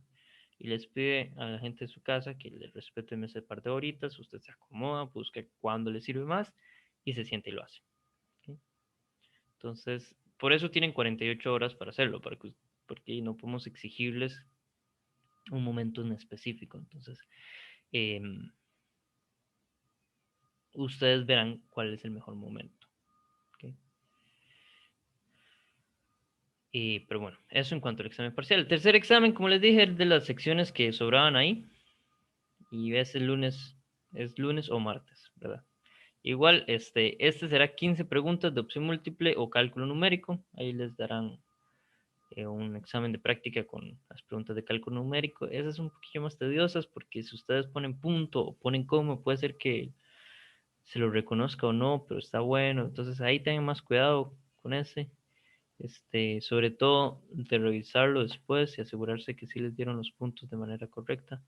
Y les pide a la gente de su casa que le respeten ese par de horitas, usted se acomoda, busca cuándo le sirve más y se siente y lo hace. ¿Okay? Entonces, por eso tienen 48 horas para hacerlo, porque no podemos exigirles un momento en específico. Entonces, eh, ustedes verán cuál es el mejor momento. ¿Okay? Pero bueno, eso en cuanto al examen parcial. El tercer examen, como les dije, es de las secciones que sobraban ahí. Y es lunes o martes, ¿verdad? Igual, este será 15 preguntas de opción múltiple o cálculo numérico. Ahí les darán un examen de práctica con las preguntas de cálculo numérico. Esas son un poquillo más tediosas porque si ustedes ponen punto o ponen coma, puede ser que se lo reconozca o no, pero está bueno. Entonces ahí tengan más cuidado con ese. Sobre todo de revisarlo después y asegurarse que sí les dieron los puntos de manera correcta.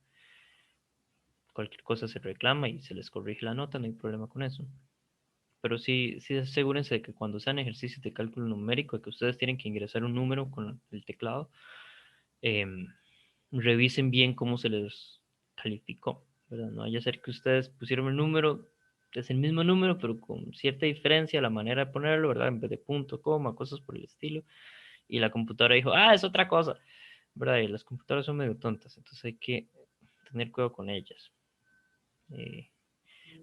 Cualquier cosa se reclama y se les corrige la nota, no hay problema con eso. Pero sí asegúrense de que cuando sean ejercicios de cálculo numérico, que ustedes tienen que ingresar un número con el teclado, eh, revisen bien cómo se les calificó, ¿verdad? No vaya a ser que ustedes pusieron el número, es el mismo número, pero con cierta diferencia la manera de ponerlo, ¿verdad? En vez de punto, coma, cosas por el estilo, y la computadora dijo: ah, es otra cosa. ¿verdad? Y las computadoras son medio tontas, entonces hay que tener cuidado con ellas.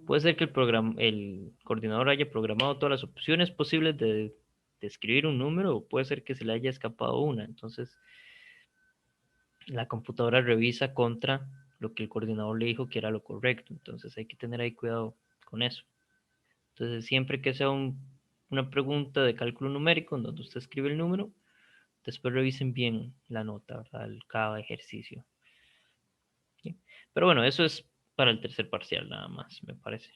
Puede ser que el coordinador haya programado todas las opciones posibles de escribir un número, o puede ser que se le haya escapado una. Entonces, la computadora revisa contra lo que el coordinador le dijo que era lo correcto. Entonces, hay que tener ahí cuidado con eso. Entonces, siempre que sea una pregunta de cálculo numérico, en donde usted escribe el número, después revisen bien la nota, ¿verdad? Cada ejercicio. ¿Sí? Pero bueno, eso es para el tercer parcial nada más, me parece.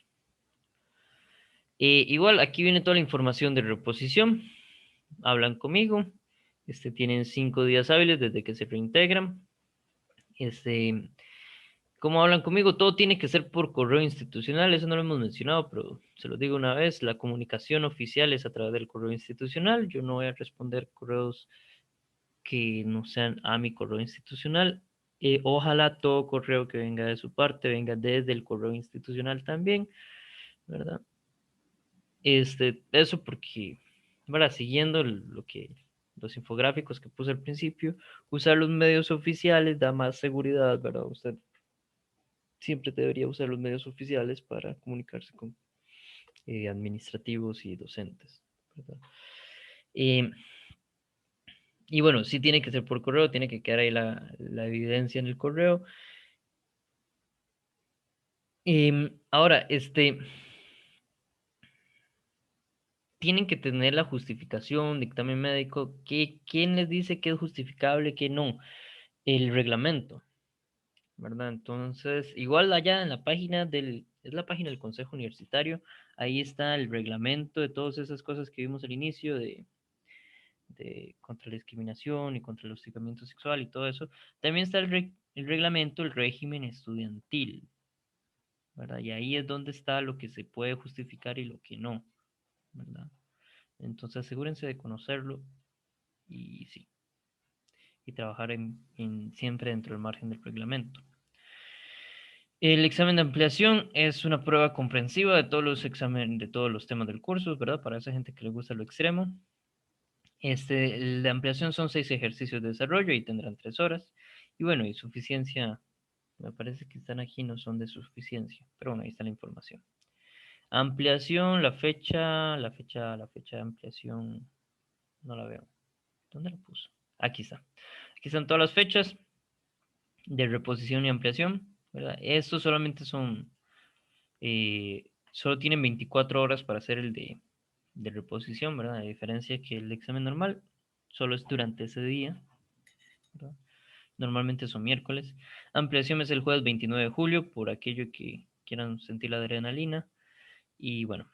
Igual, aquí viene toda la información de reposición. Hablan conmigo. Tienen 5 días hábiles desde que se reintegran. Este, ¿Cómo hablan conmigo? Todo tiene que ser por correo institucional. Eso no lo hemos mencionado, pero se lo digo una vez. La comunicación oficial es a través del correo institucional. Yo no voy a responder correos que no sean a mi correo institucional. Ojalá todo correo que venga de su parte venga desde el correo institucional también, ¿verdad? Eso porque, ¿verdad? Siguiendo lo que los infográficos que puse al principio, usar los medios oficiales da más seguridad, ¿verdad? Usted siempre debería usar los medios oficiales para comunicarse con administrativos y docentes, ¿verdad? Eh, y bueno, sí tiene que ser por correo, tiene que quedar ahí la evidencia en el correo. Ahora, tienen que tener la justificación, dictamen médico, ¿quién les dice que es justificable, que no? El reglamento, ¿verdad? Entonces, igual allá en la página es la página del Consejo Universitario, ahí está el reglamento de todas esas cosas que vimos al inicio de contra la discriminación y contra el hostigamiento sexual y todo eso. También está el reglamento, el régimen estudiantil, ¿verdad? Y ahí es donde está lo que se puede justificar y lo que no, ¿verdad? Entonces asegúrense de conocerlo y sí, y trabajar siempre dentro del margen del reglamento. El examen de ampliación es una prueba comprensiva de todos los exámenes, de todos los temas del curso, ¿verdad? Para esa gente que le gusta lo extremo. El de ampliación son 6 ejercicios de desarrollo y tendrán 3 horas. Y bueno, y suficiencia, me parece que están aquí, no son de suficiencia, pero bueno, ahí está la información. Ampliación, la fecha de ampliación, no la veo. ¿Dónde la puso? Aquí está. Aquí están todas las fechas de reposición y ampliación, ¿verdad? Estos solamente solo tienen 24 horas para hacer el de reposición, ¿verdad? A diferencia que el examen normal solo es durante ese día, ¿verdad? Normalmente son miércoles. Ampliación es el jueves 29 de julio, por aquello que quieran sentir la adrenalina. Y bueno,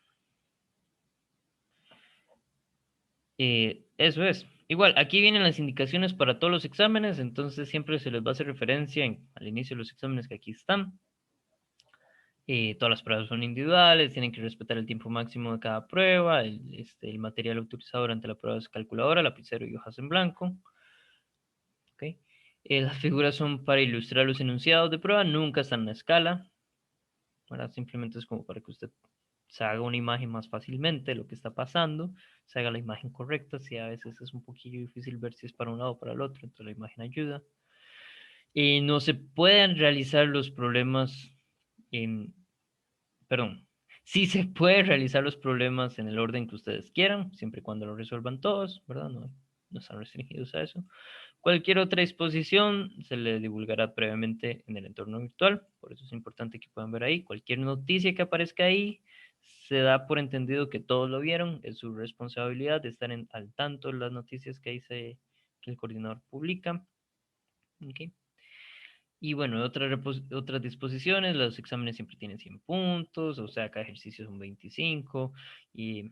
eso es. Igual, aquí vienen las indicaciones para todos los exámenes, entonces siempre se les va a hacer referencia al inicio de los exámenes que aquí están. Todas las pruebas son individuales, tienen que respetar el tiempo máximo de cada prueba, el material utilizado durante la prueba es calculadora, lapicero y hojas en blanco. ¿Okay? Las figuras son para ilustrar los enunciados de prueba, nunca están en la escala, ¿verdad? Simplemente es como para que usted se haga una imagen más fácilmente de lo que está pasando, se haga la imagen correcta, si a veces es un poquillo difícil ver si es para un lado o para el otro, entonces la imagen ayuda. No se pueden realizar los problemas en, perdón, sí se puede realizar los problemas en el orden que ustedes quieran, siempre y cuando lo resuelvan todos, ¿verdad? No están restringidos a eso. Cualquier otra disposición se le divulgará previamente en el entorno virtual, por eso es importante que puedan ver ahí. Cualquier noticia que aparezca ahí se da por entendido que todos lo vieron, es su responsabilidad de estar al tanto de las noticias que el coordinador publica. ¿Okay? Y bueno, otras disposiciones, los exámenes siempre tienen 100 puntos, o sea, cada ejercicio son 25, y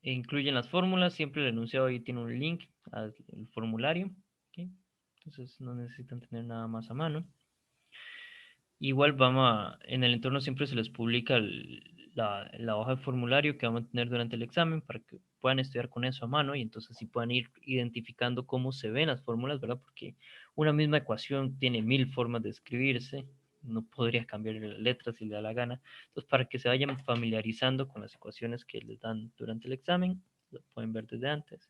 incluyen las fórmulas, siempre el enunciado ahí tiene un link al formulario, ¿ok? Entonces no necesitan tener nada más a mano. Igual en el entorno siempre se les publica la hoja de formulario que vamos a tener durante el examen para que puedan estudiar con eso a mano y entonces sí puedan ir identificando cómo se ven las fórmulas, ¿verdad? Porque una misma ecuación tiene 1000 formas de escribirse, no podría cambiar las letras si le da la gana. Entonces, para que se vayan familiarizando con las ecuaciones que les dan durante el examen, lo pueden ver desde antes.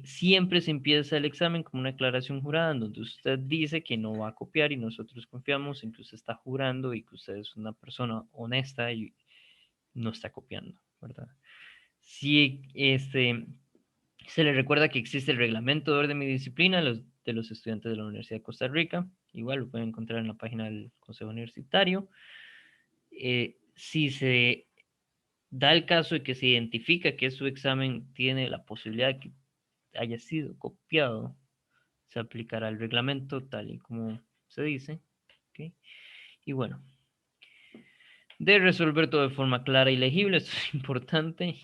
Siempre se empieza el examen con una declaración jurada en donde usted dice que no va a copiar y nosotros confiamos en que usted está jurando y que usted es una persona honesta y no está copiando, ¿verdad? Si se le recuerda que existe el reglamento de orden y disciplina de los estudiantes de la Universidad de Costa Rica, igual lo pueden encontrar en la página del Consejo Universitario. Si se da el caso de que se identifica que su examen tiene la posibilidad de que haya sido copiado, se aplicará el reglamento tal y como se dice. ¿Okay? Y bueno, de resolver todo de forma clara y legible, esto es importante.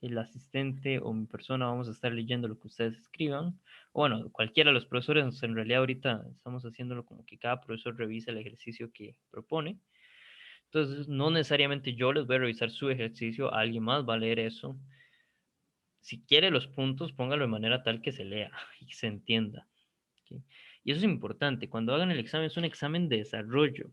El asistente o mi persona vamos a estar leyendo lo que ustedes escriban. O bueno, cualquiera de los profesores, en realidad ahorita estamos haciéndolo como que cada profesor revisa el ejercicio que propone. Entonces, no necesariamente yo les voy a revisar su ejercicio, alguien más va a leer eso. Si quiere los puntos, póngalo de manera tal que se lea y se entienda. ¿Okay? Y eso es importante. Cuando hagan el examen, es un examen de desarrollo.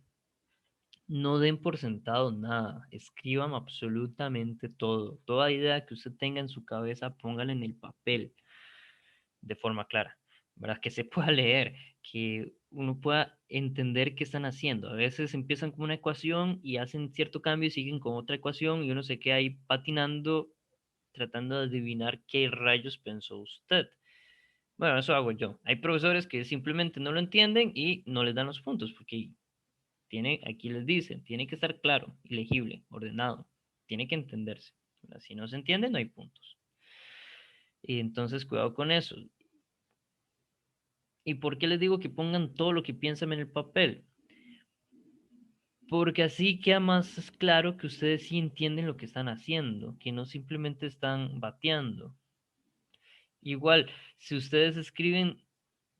No den por sentado nada. Escriban absolutamente todo. Toda idea que usted tenga en su cabeza, póngala en el papel de forma clara. ¿Verdad? Que se pueda leer, que uno pueda entender qué están haciendo. A veces empiezan con una ecuación y hacen cierto cambio y siguen con otra ecuación y uno se queda ahí patinando tratando de adivinar qué rayos pensó usted. Bueno, eso hago yo. Hay profesores que simplemente no lo entienden y no les dan los puntos, porque tiene, aquí les dicen, tiene que estar claro, legible, ordenado, tiene que entenderse. Si no se entiende, no hay puntos. Y entonces, cuidado con eso. ¿Y por qué les digo que pongan todo lo que piensan en el papel? Porque así queda más claro que ustedes sí entienden lo que están haciendo, que no simplemente están bateando. Igual, si ustedes escriben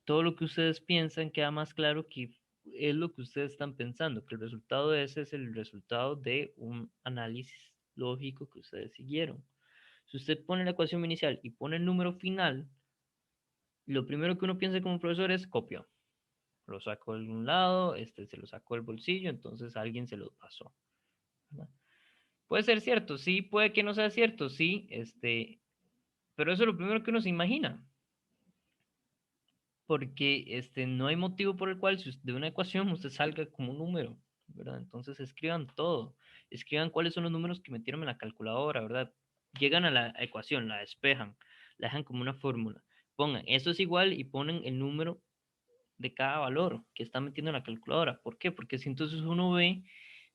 todo lo que ustedes piensan, queda más claro que es lo que ustedes están pensando, que el resultado de ese es el resultado de un análisis lógico que ustedes siguieron. Si usted pone la ecuación inicial y pone el número final, lo primero que uno piensa como profesor es copio. Lo sacó de algún lado, se lo sacó del bolsillo, entonces alguien se lo pasó. ¿Verdad? Puede ser cierto, sí, puede que no sea cierto, sí, pero eso es lo primero que uno se imagina. Porque no hay motivo por el cual si de una ecuación usted salga como un número, ¿verdad? Entonces escriban todo, escriban cuáles son los números que metieron en la calculadora, ¿verdad? Llegan a la ecuación, la despejan, la dejan como una fórmula, pongan eso es igual y ponen el número de cada valor que está metiendo en la calculadora. ¿Por qué? Porque si entonces uno ve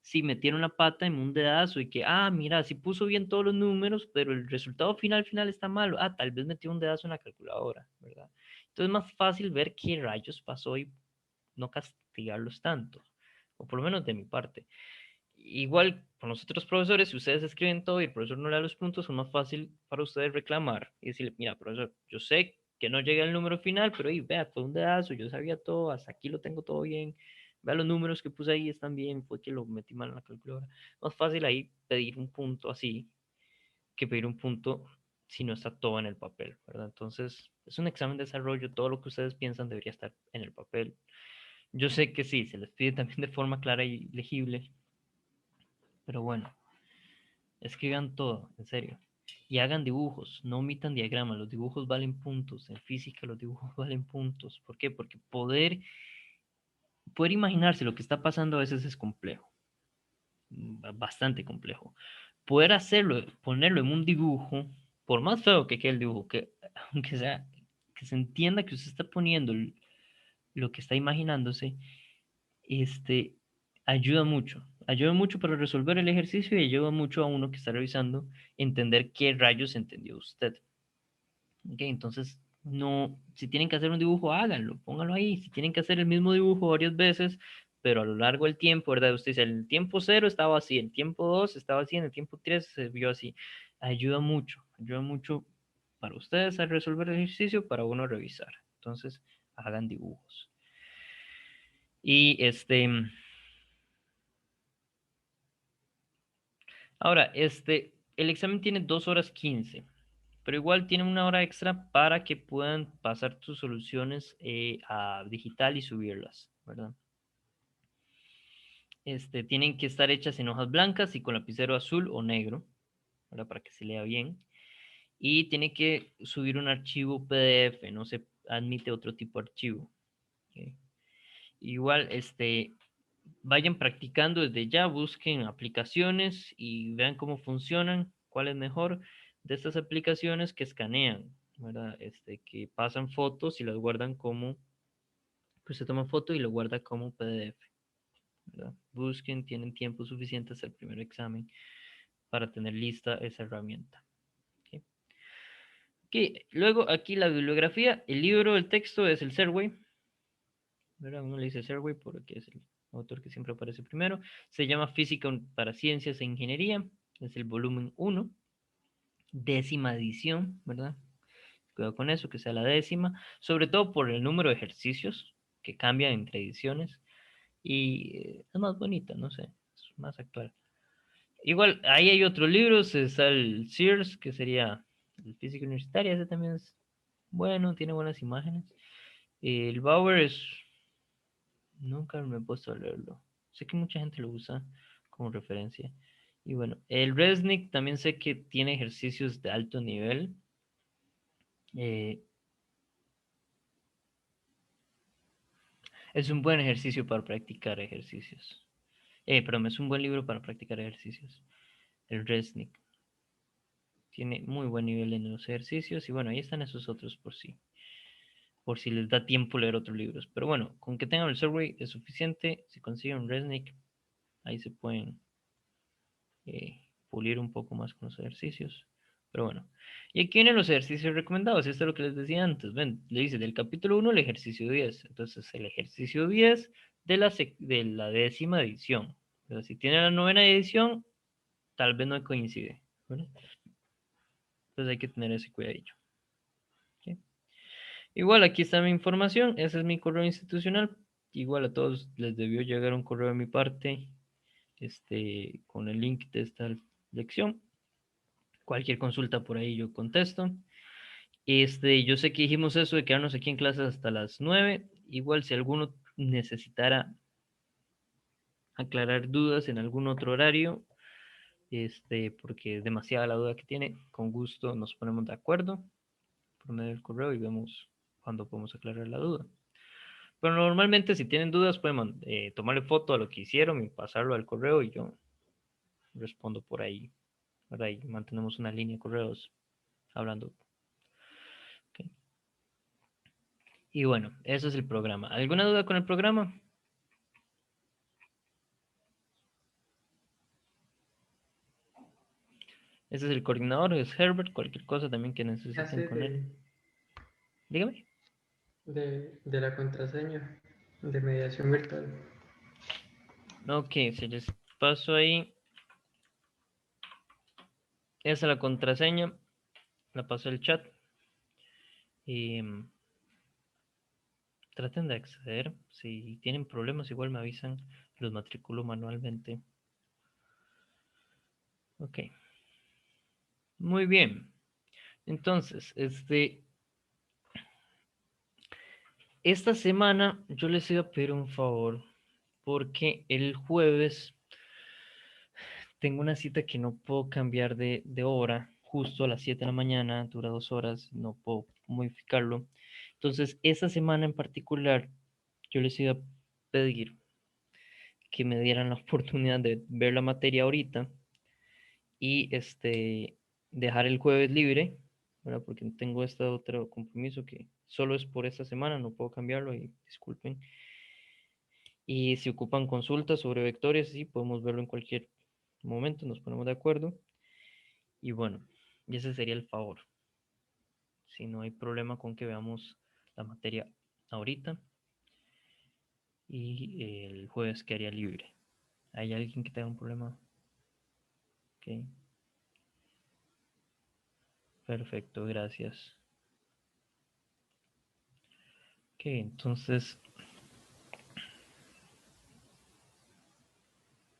si metieron la pata en un dedazo y que, mira, si puso bien todos los números, pero el resultado final está malo. Tal vez metió un dedazo en la calculadora, ¿verdad? Entonces es más fácil ver qué rayos pasó y no castigarlos tanto, o por lo menos de mi parte. Igual con los otros profesores, si ustedes escriben todo y el profesor no le da los puntos, es más fácil para ustedes reclamar y decirle, mira, profesor, yo sé que no llegué al número final, pero vea, fue un dedazo, yo sabía todo, hasta aquí lo tengo todo bien, vea los números que puse ahí están bien, fue que lo metí mal en la calculadora. Más fácil ahí pedir un punto así que pedir un punto si no está todo en el papel, ¿verdad? Entonces, es un examen de desarrollo, todo lo que ustedes piensan debería estar en el papel. Yo sé que sí, se les pide también de forma clara y legible, pero bueno, escriban todo, en serio. Y hagan dibujos, no omitan diagramas, los dibujos valen puntos, en física los dibujos valen puntos. ¿Por qué? Porque poder imaginarse lo que está pasando a veces es complejo, bastante complejo. Poder hacerlo, ponerlo en un dibujo, por más feo que quede el dibujo, que aunque sea, que se entienda que usted está poniendo lo que está imaginándose, este, ayuda mucho para resolver el ejercicio y ayuda mucho a uno que está revisando entender qué rayos entendió usted. ¿Ok? Entonces, no, si tienen que hacer un dibujo, háganlo, pónganlo ahí. Si tienen que hacer el mismo dibujo varias veces, pero a lo largo del tiempo, ¿verdad? Usted dice, el tiempo cero estaba así, el tiempo 2 estaba así, en el tiempo 3 se vio así. Ayuda mucho para ustedes a resolver el ejercicio, para uno revisar. Entonces, hagan dibujos. Y ahora, el examen tiene 2 horas 15, pero igual tienen una hora extra para que puedan pasar tus soluciones a digital y subirlas, ¿verdad? Tienen que estar hechas en hojas blancas y con lapicero azul o negro, ¿verdad? Para que se lea bien. y tiene que subir un archivo PDF, no se admite otro tipo de archivo. ¿Ok? Igual, vayan practicando desde ya, busquen aplicaciones y vean cómo funcionan, cuál es mejor de estas aplicaciones que escanean, ¿verdad? Que pasan fotos y las guardan como, pues se toma foto y lo guarda como PDF, ¿verdad? Busquen, tienen tiempo suficiente hasta el primer examen para tener lista esa herramienta. ¿Ok? Ok, luego aquí la bibliografía, el libro, el texto es el Serway, ¿verdad? Uno le dice Serway porque es el autor que siempre aparece primero. Se llama Física para Ciencias e Ingeniería, es el volumen 1, 10ª edición, ¿verdad? Cuidado con eso, que sea la 10ª, sobre todo por el número de ejercicios que cambian entre ediciones y es más bonita, no sé, es más actual. Igual, ahí hay otros libros, está el Sears, que sería el Física Universitaria, ese también es bueno, tiene buenas imágenes. El Bauer es, nunca me he puesto a leerlo, sé que mucha gente lo usa como referencia. Y bueno, el Resnick también sé que tiene ejercicios de alto nivel. Eh, es un buen ejercicio para practicar ejercicios. Perdón, es un buen libro para practicar ejercicios. El Resnick tiene muy buen nivel en los ejercicios y bueno, ahí están esos otros por si les da tiempo leer otros libros. Pero bueno, con que tengan el Survey es suficiente. Si consiguen un Resnick, ahí se pueden pulir un poco más con los ejercicios. Pero bueno, y aquí vienen los ejercicios recomendados. Esto es lo que les decía antes. Ven, le dice del capítulo 1 el ejercicio 10. Entonces, el ejercicio 10 de la 10ª edición. Pero si tiene la 9ª edición, tal vez no coincide. ¿Vale? Entonces hay que tener ese cuidadillo. ¿Sí? Igual aquí está mi información. Ese es mi correo institucional. Igual a todos les debió llegar un correo de mi parte con el link de esta lección. Cualquier consulta por ahí yo contesto. Yo sé que dijimos eso de quedarnos aquí en clases hasta las 9. Igual si alguno necesitara aclarar dudas en algún otro horario, porque es demasiada la duda que tiene, con gusto nos ponemos de acuerdo por medio del correo y vemos cuándo podemos aclarar la duda. Pero normalmente si tienen dudas pueden tomarle foto a lo que hicieron y pasarlo al correo y yo respondo por ahí. ¿Verdad? Y mantenemos una línea de correos hablando. Okay. Y bueno, eso es el programa. ¿Alguna duda con el programa? Ese es el coordinador, es Herbert. Cualquier cosa también que necesiten Hace con él. Dígame. de la contraseña de mediación virtual. Ok, se les paso ahí. Esa es la contraseña. La paso al chat. Y traten de acceder. Si tienen problemas, igual me avisan. Los matriculo manualmente. Ok. Muy bien. Entonces, esta semana yo les iba a pedir un favor. Porque el jueves tengo una cita que no puedo cambiar de hora. Justo a las 7 de la mañana. Dura 2 horas. No puedo modificarlo. Entonces, esa semana en particular, yo les iba a pedir que me dieran la oportunidad de ver la materia ahorita y dejar el jueves libre, ¿verdad? Porque tengo este otro compromiso que solo es por esta semana, no puedo cambiarlo y disculpen. Y si ocupan consultas sobre vectores, sí, podemos verlo en cualquier momento, nos ponemos de acuerdo. Y bueno, y ese sería el favor. Si no hay problema con que veamos la materia ahorita y el jueves quedaría libre. ¿Hay alguien que tenga un problema? Ok, perfecto, gracias. Ok, entonces,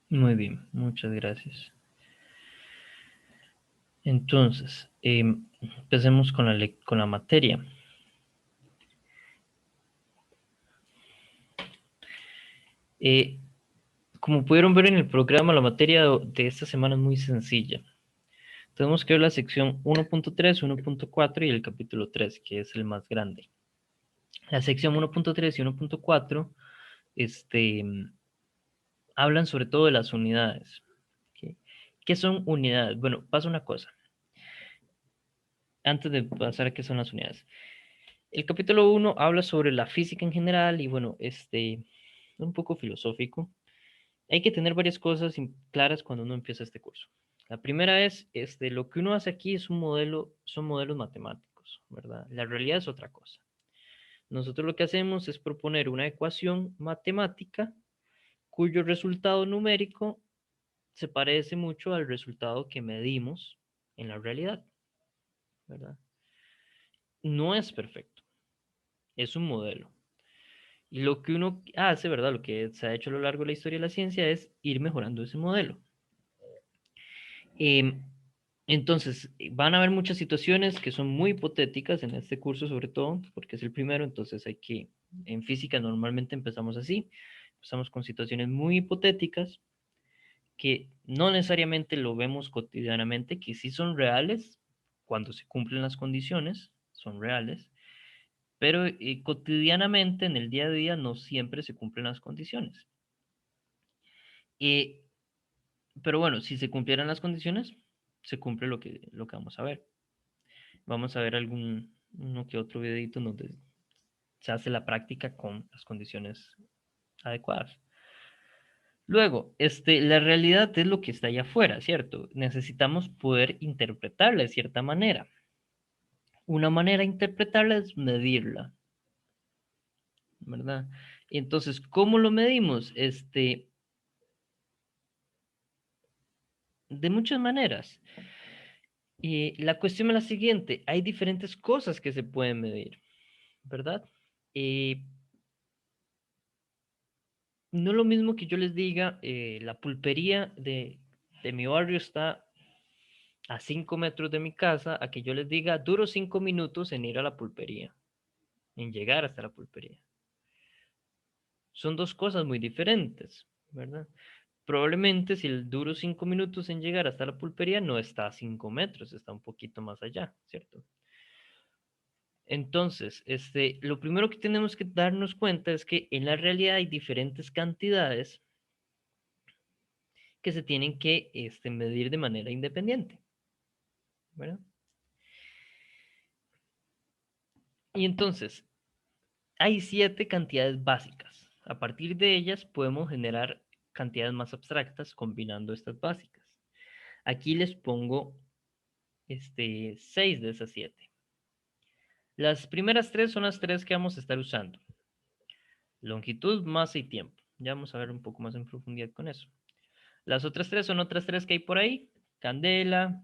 muy bien, muchas gracias. Entonces, empecemos con con la materia. Eh, Como pudieron ver en el programa, la materia de esta semana es muy sencilla. tenemos que ver la sección 1.3, 1.4 y el capítulo 3, que es el más grande. La sección 1.3 y 1.4 hablan sobre todo de las unidades. ¿Okay? ¿Qué son unidades? Bueno, pasa una cosa. Antes de pasar a qué son las unidades. El capítulo 1 habla sobre la física en general y bueno, un poco filosófico. Hay que tener varias cosas claras cuando uno empieza este curso. La primera es, lo que uno hace aquí es un modelo, son modelos matemáticos, ¿verdad? La realidad es otra cosa. Nosotros lo que hacemos es proponer una ecuación matemática cuyo resultado numérico se parece mucho al resultado que medimos en la realidad, ¿verdad? No es perfecto, es un modelo. Y lo que uno hace, ¿verdad? Lo que se ha hecho a lo largo de la historia de la ciencia es ir mejorando ese modelo. Em, entonces, van a haber muchas situaciones que son muy hipotéticas en este curso, sobre todo, porque es el primero, entonces en física normalmente empezamos así, empezamos con situaciones muy hipotéticas que no necesariamente lo vemos cotidianamente, que sí son reales cuando se cumplen las condiciones, son reales, pero cotidianamente en el día a día no siempre se cumplen las condiciones. Eh, pero bueno, si se cumplieran las condiciones, se cumple lo que vamos a ver. Vamos a ver uno que otro videito donde se hace la práctica con las condiciones adecuadas. Luego, la realidad es lo que está allá afuera, ¿cierto? Necesitamos poder interpretarla de cierta manera. Una manera de interpretarla es medirla, ¿verdad? Y entonces, ¿cómo lo medimos? De muchas maneras. Y la cuestión es la siguiente, hay diferentes cosas que se pueden medir, ¿verdad? Y no es lo mismo que yo les diga, la pulpería de mi barrio está a 5 metros de mi casa, a que yo les diga, duro 5 minutos en ir a la pulpería, en llegar hasta la pulpería. Son dos cosas muy diferentes, ¿verdad? Probablemente si el duro 5 minutos en llegar hasta la pulpería no está a 5 metros, está un poquito más allá, ¿cierto? Entonces, lo primero que tenemos que darnos cuenta es que en la realidad hay diferentes cantidades que se tienen que medir de manera independiente, ¿verdad? Y entonces, hay 7 cantidades básicas. A partir de ellas podemos generar cantidades más abstractas combinando estas básicas. Aquí les pongo 6 de esas 7. Las primeras 3 son las 3 que vamos a estar usando. Longitud, masa y tiempo. Ya vamos a ver un poco más en profundidad con eso. Las otras 3 son otras 3 que hay por ahí. Candela,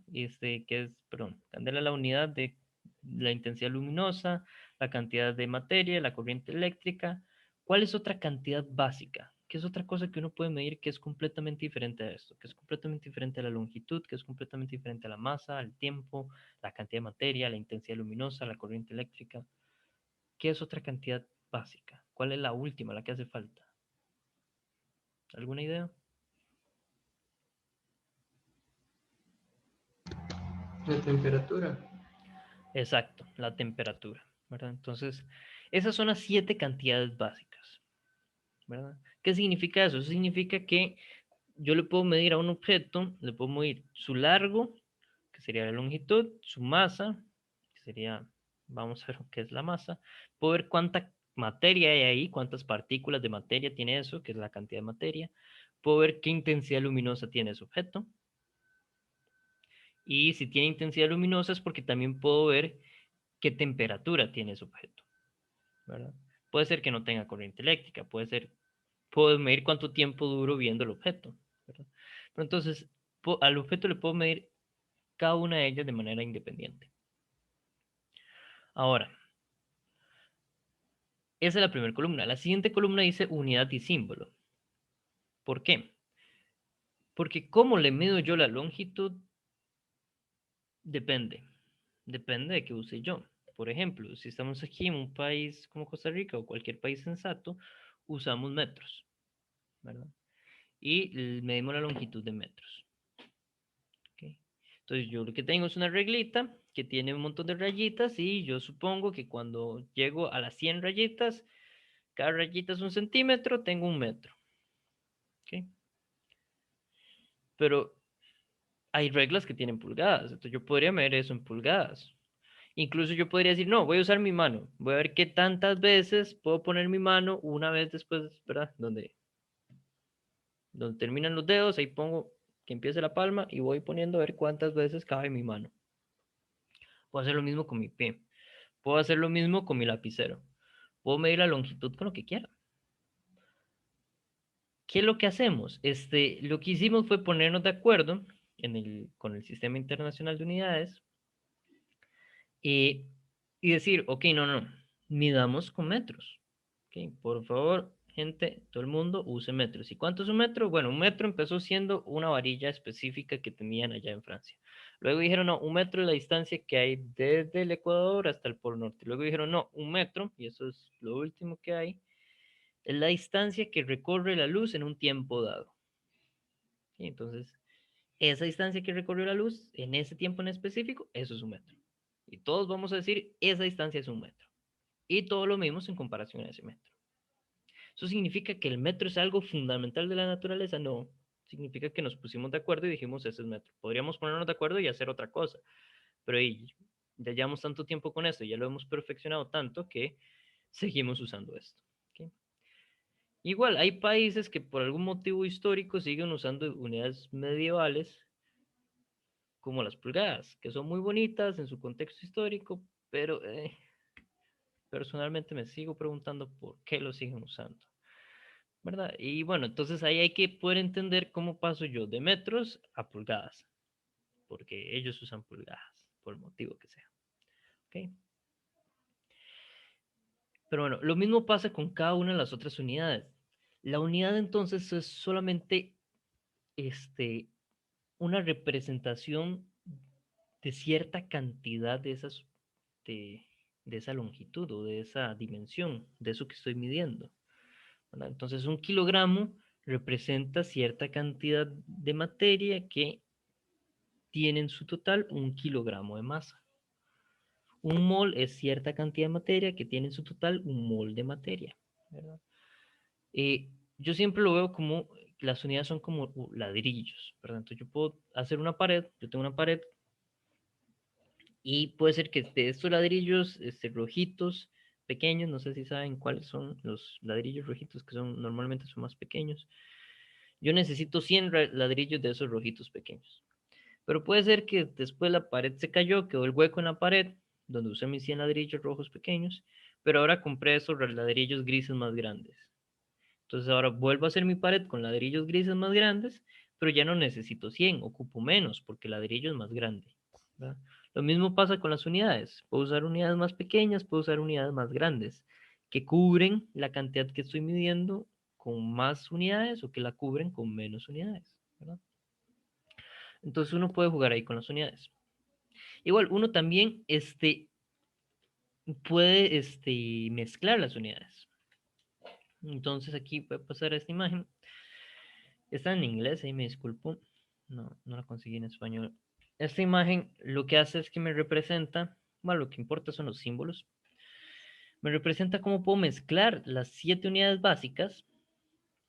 candela la unidad de la intensidad luminosa, la cantidad de materia, la corriente eléctrica. ¿Cuál es otra cantidad básica? ¿Qué es otra cosa que uno puede medir que es completamente diferente a esto? Que es completamente diferente a la longitud, que es completamente diferente a la masa, al tiempo, la cantidad de materia, la intensidad luminosa, la corriente eléctrica. ¿Qué es otra cantidad básica? ¿Cuál es la última, la que hace falta? ¿Alguna idea? La temperatura. Exacto, la temperatura, ¿verdad? Entonces, esas son las 7 cantidades básicas, ¿verdad? ¿Qué significa eso? Eso significa que yo le puedo medir a un objeto, le puedo medir su largo, que sería la longitud, su masa, que sería, vamos a ver qué es la masa, puedo ver cuánta materia hay ahí, cuántas partículas de materia tiene eso, que es la cantidad de materia, puedo ver qué intensidad luminosa tiene ese objeto, y si tiene intensidad luminosa es porque también puedo ver qué temperatura tiene ese objeto, ¿verdad? Puede ser que no tenga corriente eléctrica, puedo medir cuánto tiempo duro viendo el objeto, ¿verdad? Pero entonces, al objeto le puedo medir cada una de ellas de manera independiente. Ahora, esa es la primera columna. La siguiente columna dice unidad y símbolo. ¿Por qué? Porque cómo le mido yo la longitud depende. Depende de qué use yo. Por ejemplo, si estamos aquí en un país como Costa Rica o cualquier país sensato, usamos metros, ¿verdad? Y medimos la longitud de metros. ¿Okay? Entonces yo lo que tengo es una reglita que tiene un montón de rayitas y yo supongo que cuando llego a las 100 rayitas, cada rayita es 1 centímetro, tengo 1 metro. ¿Ok? Pero hay reglas que tienen pulgadas, entonces yo podría medir eso en pulgadas. Incluso yo podría decir, no, voy a usar mi mano, voy a ver qué tantas veces puedo poner mi mano una vez después, ¿verdad? Donde terminan los dedos, ahí pongo que empiece la palma y voy poniendo a ver cuántas veces cabe mi mano. Puedo hacer lo mismo con mi pie. Puedo hacer lo mismo con mi lapicero. Puedo medir la longitud con lo que quiera. ¿Qué es lo que hacemos? Lo que hicimos fue ponernos de acuerdo con el Sistema Internacional de Unidades y, y decir, ok, no, midamos con metros. Ok, por favor, gente, todo el mundo use metros. ¿Y cuánto es un metro? Bueno, un metro empezó siendo una varilla específica que tenían allá en Francia. Luego dijeron, no, 1 metro es la distancia que hay desde el Ecuador hasta el Polo Norte. Luego dijeron, no, 1 metro, y eso es lo último que hay, es la distancia que recorre la luz en un tiempo dado. Y entonces, esa distancia que recorrió la luz en ese tiempo en específico, eso es 1 metro. Y todos vamos a decir, esa distancia es 1 metro. Y todo lo mismo en comparación a ese metro. ¿Eso significa que el metro es algo fundamental de la naturaleza? No. Significa que nos pusimos de acuerdo y dijimos, ese es metro. Podríamos ponernos de acuerdo y hacer otra cosa. Pero ya llevamos tanto tiempo con esto, ya lo hemos perfeccionado tanto que seguimos usando esto. ¿Okay? Igual, hay países que por algún motivo histórico siguen usando unidades medievales como las pulgadas, que son muy bonitas en su contexto histórico, pero personalmente me sigo preguntando por qué lo siguen usando, ¿verdad? Y bueno, entonces ahí hay que poder entender cómo paso yo de metros a pulgadas, porque ellos usan pulgadas, por el motivo que sea, ¿ok? Pero bueno, lo mismo pasa con cada una de las otras unidades. La unidad entonces es solamente este, una representación de cierta cantidad de, de esa longitud o de esa dimensión, de eso que estoy midiendo, ¿verdad? Entonces, 1 kilogramo representa cierta cantidad de materia que tiene en su total 1 kilogramo de masa. Un mol es cierta cantidad de materia que tiene en su total 1 mol de materia, ¿verdad? Yo siempre lo veo como las unidades son como ladrillos, ¿verdad? Entonces yo puedo hacer una pared, yo tengo una pared y puede ser que de estos ladrillos rojitos, pequeños, no sé si saben cuáles son los ladrillos rojitos que son normalmente son más pequeños. Yo necesito 100 ladrillos de esos rojitos pequeños. Pero puede ser que después la pared se cayó, quedó el hueco en la pared, donde usé mis 100 ladrillos rojos pequeños, pero ahora compré esos ladrillos grises más grandes. Entonces ahora vuelvo a hacer mi pared con ladrillos grises más grandes, pero ya no necesito 100, ocupo menos porque el ladrillo es más grande, ¿verdad? Lo mismo pasa con las unidades. Puedo usar unidades más pequeñas, puedo usar unidades más grandes, que cubren la cantidad que estoy midiendo con más unidades o que la cubren con menos unidades, ¿verdad? Entonces uno puede jugar ahí con las unidades. Igual, uno también puede mezclar las unidades. Entonces aquí voy a pasar a esta imagen. Está en inglés, ahí me disculpo. No la conseguí en español. Esta imagen lo que hace es que me representa, bueno, lo que importa son los símbolos. Me representa cómo puedo mezclar las 7 unidades básicas,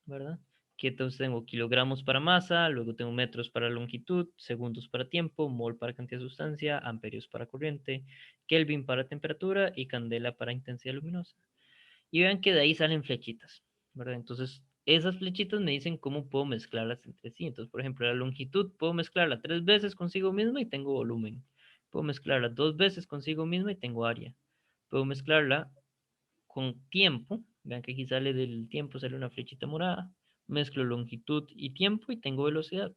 ¿verdad? Que entonces tengo kilogramos para masa, luego tengo metros para longitud, segundos para tiempo, mol para cantidad de sustancia, amperios para corriente, Kelvin para temperatura y candela para intensidad luminosa. Y vean que de ahí salen flechitas, ¿verdad? Entonces, esas flechitas me dicen cómo puedo mezclarlas entre sí. Entonces, por ejemplo, la longitud puedo mezclarla 3 veces consigo misma y tengo volumen. Puedo mezclarla 2 veces consigo misma y tengo área. Puedo mezclarla con tiempo. Vean que aquí sale del tiempo, sale una flechita morada. Mezclo longitud y tiempo y tengo velocidad.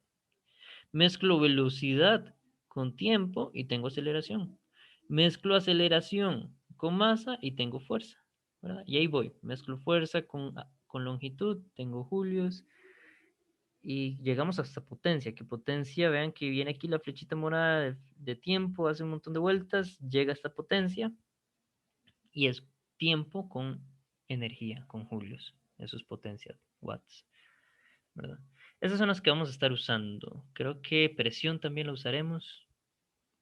Mezclo velocidad con tiempo y tengo aceleración. Mezclo aceleración con masa y tengo fuerza, ¿verdad? Y ahí voy. Mezclo fuerza con longitud, tengo julios y llegamos hasta potencia. Que potencia, vean que viene aquí la flechita morada de tiempo, hace un montón de vueltas, llega hasta potencia y es tiempo con energía, con julios. Eso es potencia, watts, ¿verdad? Esas son las que vamos a estar usando. Creo que presión también la usaremos.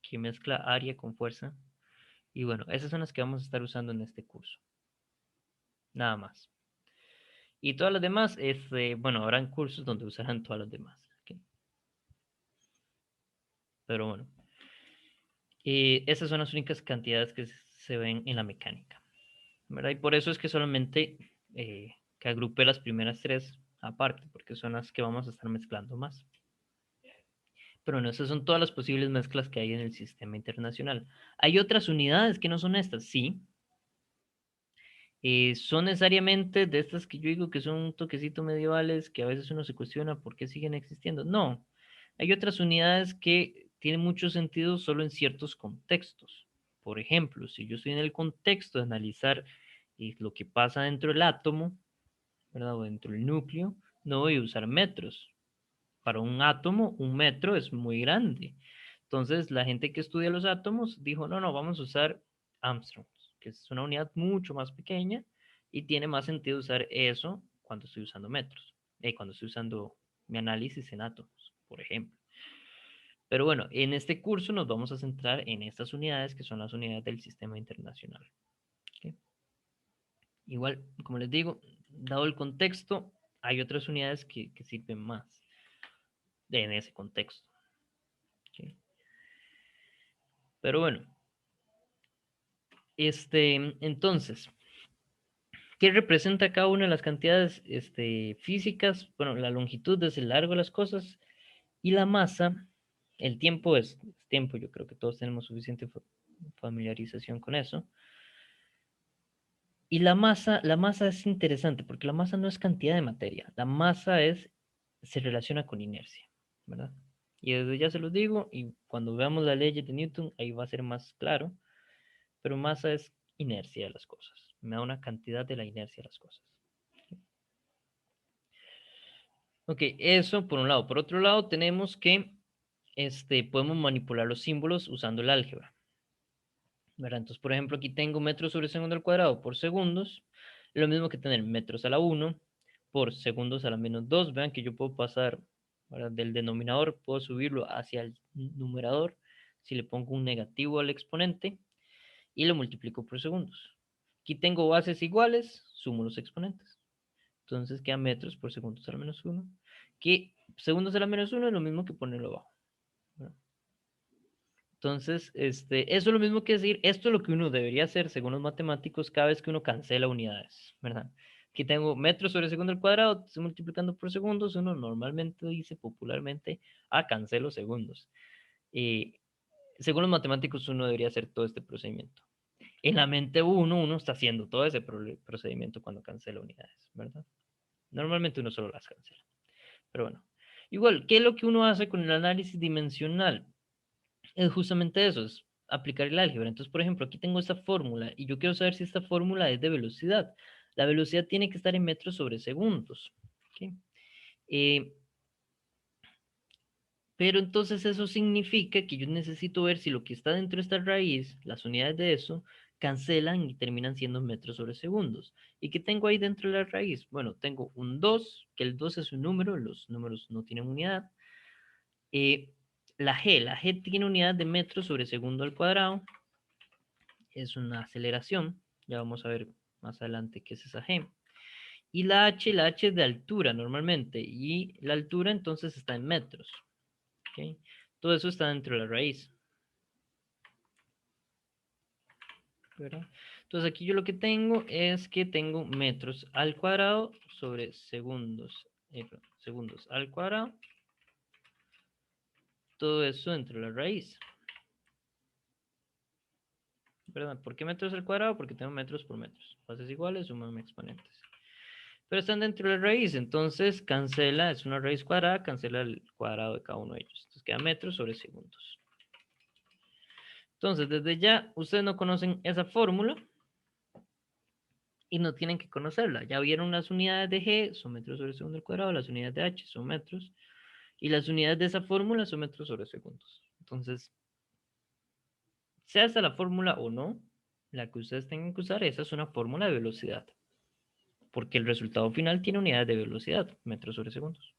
que mezcla área con fuerza. Y bueno, esas son las que vamos a estar usando en este curso. Nada más. Y todas las demás, bueno, habrán cursos donde usarán todas las demás. ¿Ok? Pero bueno, esas son las únicas cantidades que se ven en la mecánica, ¿verdad? Y por eso es que solamente que agrupé las primeras tres aparte, porque son las que vamos a estar mezclando más. Pero no, esas son todas las posibles mezclas que hay en el sistema internacional. ¿Hay otras unidades que no son estas? Sí. ¿Son necesariamente de estas que yo digo que son un toquecito medievales que a veces uno se cuestiona por qué siguen existiendo? No. Hay otras unidades que tienen mucho sentido solo en ciertos contextos. Por ejemplo, si yo estoy en el contexto de analizar lo que pasa dentro del átomo, ¿verdad? O dentro del núcleo, no voy a usar metros. Para un átomo, un metro es muy grande. Entonces, la gente que estudia los átomos dijo, no, no, vamos a usar Armstrongs, que es una unidad mucho más pequeña y tiene más sentido usar eso cuando estoy usando metros, cuando estoy usando mi análisis en átomos, por ejemplo. Pero bueno, en este curso nos vamos a centrar en estas unidades que son las unidades del sistema internacional. ¿Ok? Igual, como les digo, dado el contexto, hay otras unidades que sirven más en ese contexto. ¿Ok? Pero bueno, entonces, ¿qué representa cada una de las cantidades físicas? Bueno, la longitud es el largo de las cosas y la masa, el tiempo es tiempo, yo creo que todos tenemos suficiente familiarización con eso. Y la masa es interesante porque la masa no es cantidad de materia, la masa se relaciona con inercia, ¿verdad? Y desde ya se los digo, y cuando veamos la ley de Newton, ahí va a ser más claro, pero masa es inercia de las cosas, me da una cantidad de la inercia de las cosas. Ok, eso por un lado. Por otro lado, tenemos que podemos manipular los símbolos usando el álgebra, ¿verdad? Entonces, por ejemplo, aquí tengo metros sobre segundo al cuadrado por segundos, lo mismo que tener metros a la 1 por segundos a la -2. Vean que yo puedo pasar, ¿verdad? Del denominador, puedo subirlo hacia el numerador si le pongo un negativo al exponente y lo multiplico por segundos. Aquí tengo bases iguales, sumo los exponentes. Entonces queda metros por segundos a la -1, que segundos a la -1 es lo mismo que ponerlo abajo, ¿verdad? Entonces, eso es lo mismo que decir, esto es lo que uno debería hacer según los matemáticos cada vez que uno cancela unidades, ¿verdad? Aquí tengo metros sobre segundo al cuadrado, estoy multiplicando por segundos, uno normalmente dice popularmente, cancelo segundos. Y según los matemáticos, uno debería hacer todo este procedimiento. En la mente uno está haciendo todo ese procedimiento cuando cancela unidades, ¿verdad? Normalmente uno solo las cancela. Pero bueno, igual, ¿qué es lo que uno hace con el análisis dimensional? Es justamente eso, es aplicar el álgebra. Entonces, por ejemplo, aquí tengo esta fórmula y yo quiero saber si esta fórmula es de velocidad. La velocidad tiene que estar en metros sobre segundos. ¿Ok? Eh, pero entonces eso significa que yo necesito ver si lo que está dentro de esta raíz, las unidades de eso, cancelan y terminan siendo metros sobre segundos. ¿Y qué tengo ahí dentro de la raíz? Bueno, tengo un 2, que el 2 es un número, los números no tienen unidad. Eh, la G tiene unidad de metros sobre segundo al cuadrado, es una aceleración, ya vamos a ver más adelante qué es esa G. Y la H es de altura normalmente, y la altura entonces está en metros. ¿Okay? Todo eso está dentro de la raíz, ¿verdad? Entonces aquí yo lo que tengo es que tengo metros al cuadrado sobre segundos al cuadrado, todo eso dentro de la raíz, ¿verdad? ¿Por qué metros al cuadrado? Porque tengo metros por metros. Bases iguales, suman exponentes. Pero están dentro de la raíz, entonces cancela, es una raíz cuadrada, cancela el cuadrado de cada uno de ellos. Entonces queda metros sobre segundos. Entonces, desde ya, ustedes no conocen esa fórmula y no tienen que conocerla. Ya vieron las unidades de G, son metros sobre segundo al cuadrado, las unidades de H son metros, y las unidades de esa fórmula son metros sobre segundos. Entonces, sea esta la fórmula o no, la que ustedes tengan que usar, esa es una fórmula de velocidad, porque el resultado final tiene unidades de velocidad, metros sobre segundos.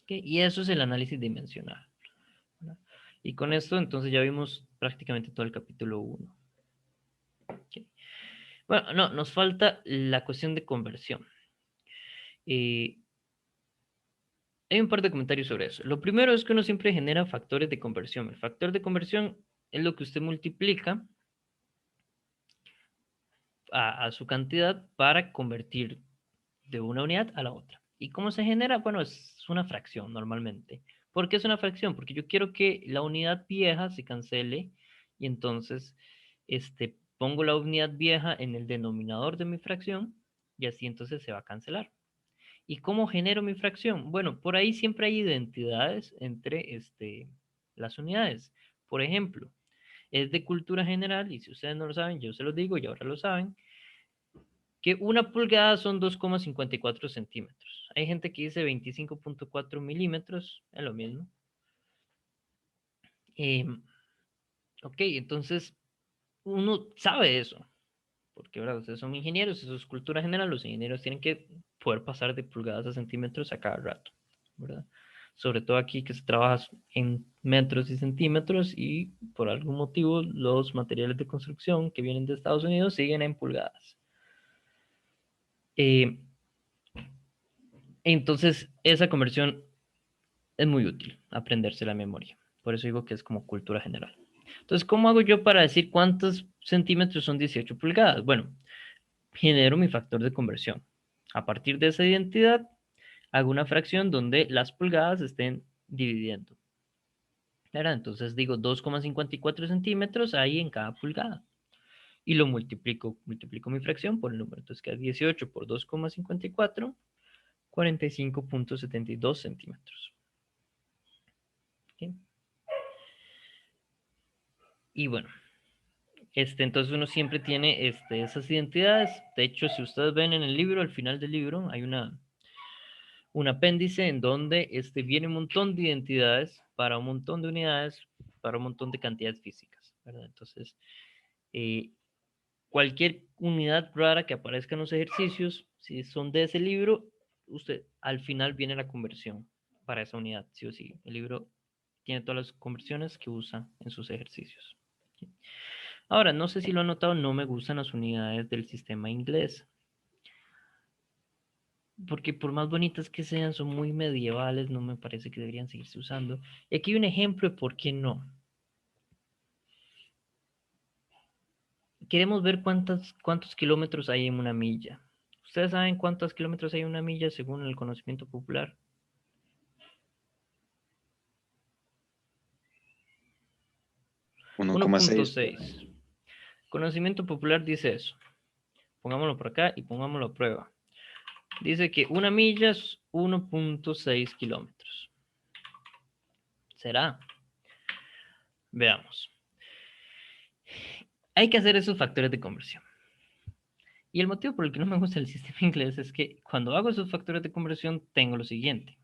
¿Okay? Y eso es el análisis dimensional, ¿verdad? Y con esto, entonces ya vimos prácticamente todo el capítulo 1. Okay. Bueno, no, nos falta la cuestión de conversión. Eh, hay un par de comentarios sobre eso. Lo primero es que uno siempre genera factores de conversión. El factor de conversión es lo que usted multiplica a su cantidad para convertir de una unidad a la otra. ¿Y cómo se genera? Bueno, es una fracción normalmente. ¿Por qué es una fracción? Porque yo quiero que la unidad vieja se cancele y entonces pongo la unidad vieja en el denominador de mi fracción y así entonces se va a cancelar. ¿Y cómo genero mi fracción? Bueno, por ahí siempre hay identidades entre las unidades. Por ejemplo, es de cultura general y si ustedes no lo saben, yo se los digo y ahora lo saben que una pulgada son 2,54 centímetros. Hay gente que dice 25,4 milímetros, es lo mismo. Eh, ok, entonces uno sabe eso, porque ¿verdad? Ustedes son ingenieros, eso es cultura general, los ingenieros tienen que poder pasar de pulgadas a centímetros a cada rato, ¿verdad? Sobre todo aquí que se trabaja en metros y centímetros y por algún motivo los materiales de construcción que vienen de Estados Unidos siguen en pulgadas. Eh, entonces, esa conversión es muy útil aprenderse la memoria. Por eso digo que es como cultura general. Entonces, ¿cómo hago yo para decir cuántos centímetros son 18 pulgadas? Bueno, genero mi factor de conversión. A partir de esa identidad, hago una fracción donde las pulgadas estén dividiendo. ¿Verdad? Entonces digo 2,54 centímetros ahí en cada pulgada. Y lo multiplico mi fracción por el número. Entonces queda 18 por 2,54, 45,72 centímetros. ¿Okay? Y bueno, entonces uno siempre tiene esas identidades. De hecho, si ustedes ven en el libro, al final del libro, hay un apéndice en donde viene un montón de identidades para un montón de unidades, para un montón de cantidades físicas, ¿verdad? Entonces, eh, cualquier unidad rara que aparezca en los ejercicios, si son de ese libro, usted al final viene la conversión para esa unidad, sí o sí. El libro tiene todas las conversiones que usa en sus ejercicios. Ahora, no sé si lo han notado, no me gustan las unidades del sistema inglés. Porque por más bonitas que sean, son muy medievales, no me parece que deberían seguirse usando. Y aquí hay un ejemplo de por qué no. Queremos ver cuántos kilómetros hay en una milla. ¿Ustedes saben cuántos kilómetros hay en una milla según el conocimiento popular? 1,6. 1,6. Conocimiento popular dice eso. Pongámoslo por acá y pongámoslo a prueba. Dice que una milla es 1,6 kilómetros. ¿Será? Veamos. Hay que hacer esos factores de conversión. Y el motivo por el que no me gusta el sistema inglés es que cuando hago esos factores de conversión tengo lo siguiente.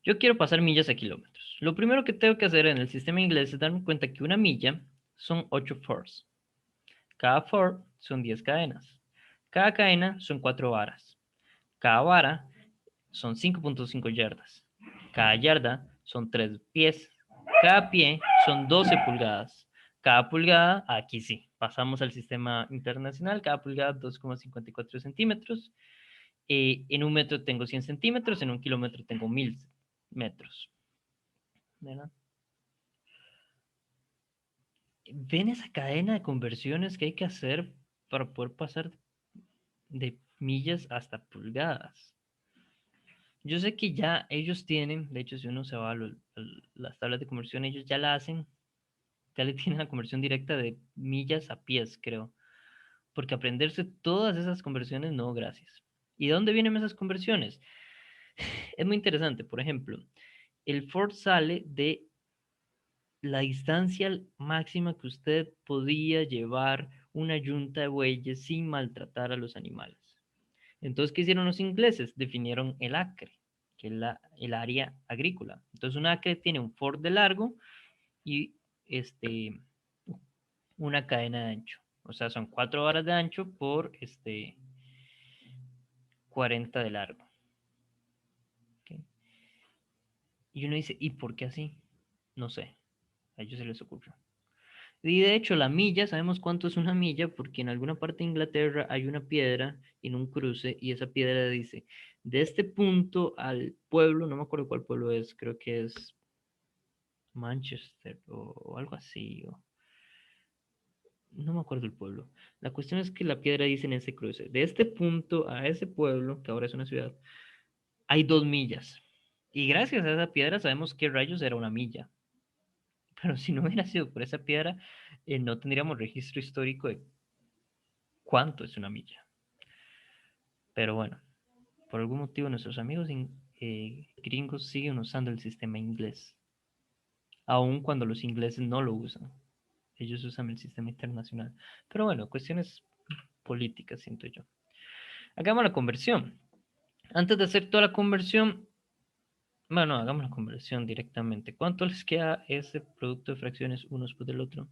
Yo quiero pasar millas a kilómetros. Lo primero que tengo que hacer en el sistema inglés es darme cuenta que una milla son 8 fours. Cada four son 10 cadenas. Cada cadena son 4 varas. Cada vara son 5,5 yardas. Cada yarda son 3 pies. Cada pie son 12 pulgadas. Cada pulgada, aquí sí, pasamos al sistema internacional, cada pulgada 2,54 centímetros. En un metro tengo 100 centímetros, en un kilómetro tengo 1000 metros. ¿Verdad? ¿Ven esa cadena de conversiones que hay que hacer para poder pasar de millas hasta pulgadas? Yo sé que ya ellos tienen, de hecho, si uno se va a las tablas de conversión, ellos ya la hacen, ya le tienen la conversión directa de millas a pies, creo. Porque aprenderse todas esas conversiones, no, gracias. ¿Y de dónde vienen esas conversiones? Es muy interesante, por ejemplo, el Ford sale de la distancia máxima que usted podía llevar una yunta de bueyes sin maltratar a los animales. Entonces, ¿qué hicieron los ingleses? Definieron el acre, que es el área agrícola. Entonces, un acre tiene un Ford de largo y una cadena de ancho. O sea, son 4 varas de ancho por 40 de largo. ¿Okay? Y uno dice, ¿y por qué así? No sé, a ellos se les ocurrió. Y de hecho, la milla, sabemos cuánto es una milla, porque en alguna parte de Inglaterra hay una piedra en un cruce y esa piedra dice, de este punto al pueblo, no me acuerdo cuál pueblo es, creo que es Manchester o algo así, no me acuerdo el pueblo. La cuestión es que la piedra dice en ese cruce, de este punto a ese pueblo, que ahora es una ciudad, hay 2 millas. Y gracias a esa piedra sabemos qué rayos era una milla. Pero si no hubiera sido por esa piedra, no tendríamos registro histórico de cuánto es una milla. Pero bueno, por algún motivo nuestros amigos gringos siguen usando el sistema inglés, aun cuando los ingleses no lo usan. Ellos usan el sistema internacional. Pero bueno, cuestiones políticas, siento yo. Hagamos la conversión. Antes de hacer toda la conversión, bueno, hagamos la conversión directamente. ¿Cuánto les queda ese producto de fracciones uno después del otro?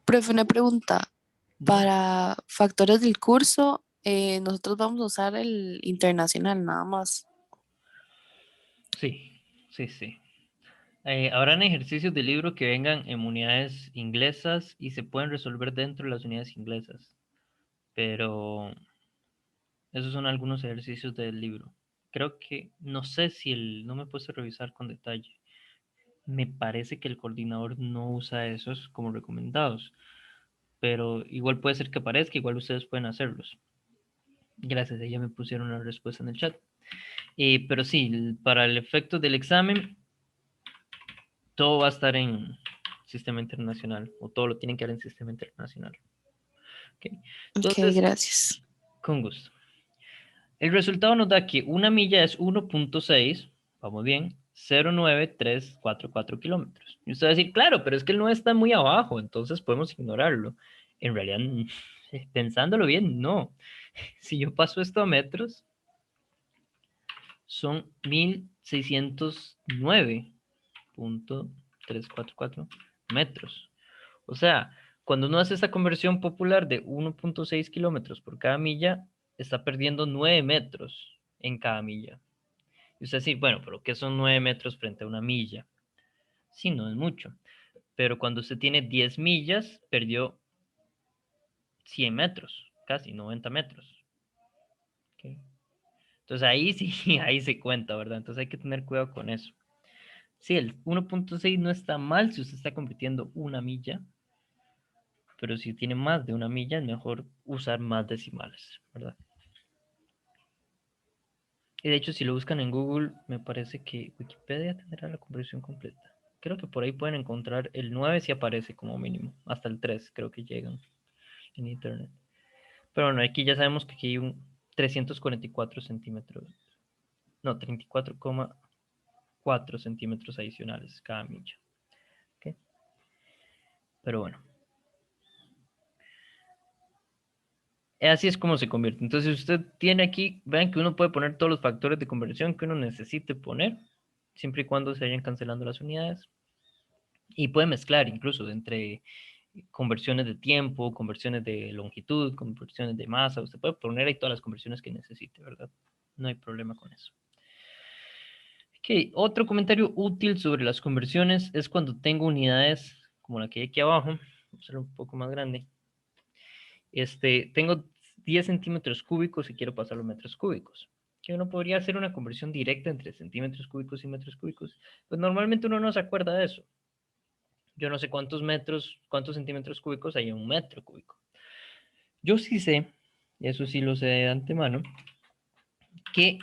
Profe, una pregunta. Dígame. Para factores del curso, nosotros vamos a usar el internacional nada más. Sí, sí, sí. Habrán ejercicios de libro que vengan en unidades inglesas y se pueden resolver dentro de las unidades inglesas, pero esos son algunos ejercicios del libro. Creo que, no sé si no me he puesto a revisar con detalle. Me parece que el coordinador no usa esos como recomendados, pero igual puede ser que aparezca, igual ustedes pueden hacerlos. Gracias, ya me pusieron la respuesta en el chat. Pero sí, para el efecto del examen, todo va a estar en sistema internacional, o todo lo tienen que dar en sistema internacional. ¿Okay? Ok, Entonces, gracias. con gusto. El resultado nos da que una milla es 1.6, vamos bien, 09344 kilómetros. Y usted va a decir, claro, pero es que el 9 está muy abajo, entonces podemos ignorarlo. En realidad, pensándolo bien, no. Si yo paso esto a metros, son 1609.344 metros. O sea, cuando uno hace esta conversión popular de 1.6 kilómetros por cada milla, está perdiendo 9 metros en cada milla. Y usted dice, bueno, pero ¿qué son 9 metros frente a una milla? Sí, no es mucho. Pero cuando usted tiene 10 millas, perdió 100 metros, casi 90 metros. ¿Okay? Entonces ahí sí, ahí se cuenta, ¿verdad? Entonces hay que tener cuidado con eso. Sí, el 1.6 no está mal si usted está compitiendo una milla, pero si tiene más de una milla es mejor usar más decimales, ¿verdad? Y de hecho, si lo buscan en Google, me parece que Wikipedia tendrá la conversión completa. Creo que por ahí pueden encontrar el 9 si aparece como mínimo, hasta el 3 creo que llegan en internet. Pero bueno, aquí ya sabemos que aquí hay un 344 centímetros, no, 34,4 centímetros adicionales cada milla. ¿Okay? Pero bueno, así es como se convierte. Entonces, usted tiene aquí, vean que uno puede poner todos los factores de conversión que uno necesite poner, siempre y cuando se vayan cancelando las unidades. Y puede mezclar incluso entre conversiones de tiempo, conversiones de longitud, conversiones de masa. Usted puede poner ahí todas las conversiones que necesite, ¿verdad? No hay problema con eso. Ok, otro comentario útil sobre las conversiones es cuando tengo unidades como la que hay aquí abajo. Vamos a hacerlo un poco más grande. Tengo 10 centímetros cúbicos y quiero pasarlo a metros cúbicos. Que uno podría hacer una conversión directa entre centímetros cúbicos y metros cúbicos. Pues normalmente uno no se acuerda de eso. Yo no sé cuántos metros, cuántos centímetros cúbicos hay en un metro cúbico. Yo sí sé, eso sí lo sé de antemano, que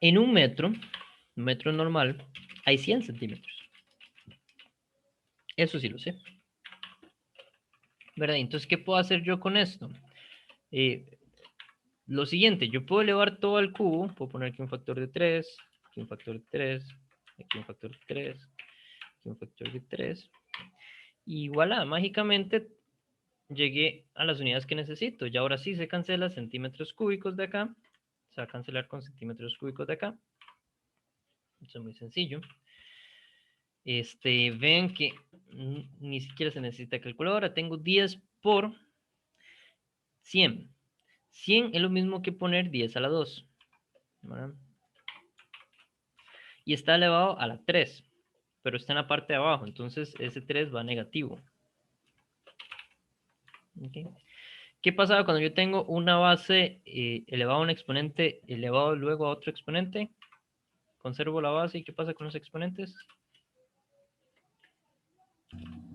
en un metro normal, hay 100 centímetros. Eso sí lo sé. ¿Verdad? Entonces, ¿qué puedo hacer yo con esto? Lo siguiente, yo puedo elevar todo al cubo, puedo poner aquí un factor de 3, aquí un factor de 3, aquí un factor de 3, Aquí un factor de 3. Y voilà, mágicamente llegué a las unidades que necesito. Y ahora sí se cancela centímetros cúbicos de acá. Se va a cancelar con centímetros cúbicos de acá. Eso es muy sencillo. Ven que ni siquiera se necesita calculadora. Tengo 10 por 100. 100 es lo mismo que poner 10 a la 2. ¿Verdad? Y está elevado a la 3. Pero está en la parte de abajo. Entonces ese 3 va negativo. ¿Okay? ¿Qué pasaba cuando yo tengo una base elevado a un exponente elevado luego a otro exponente? Conservo la base y ¿qué pasa con los exponentes?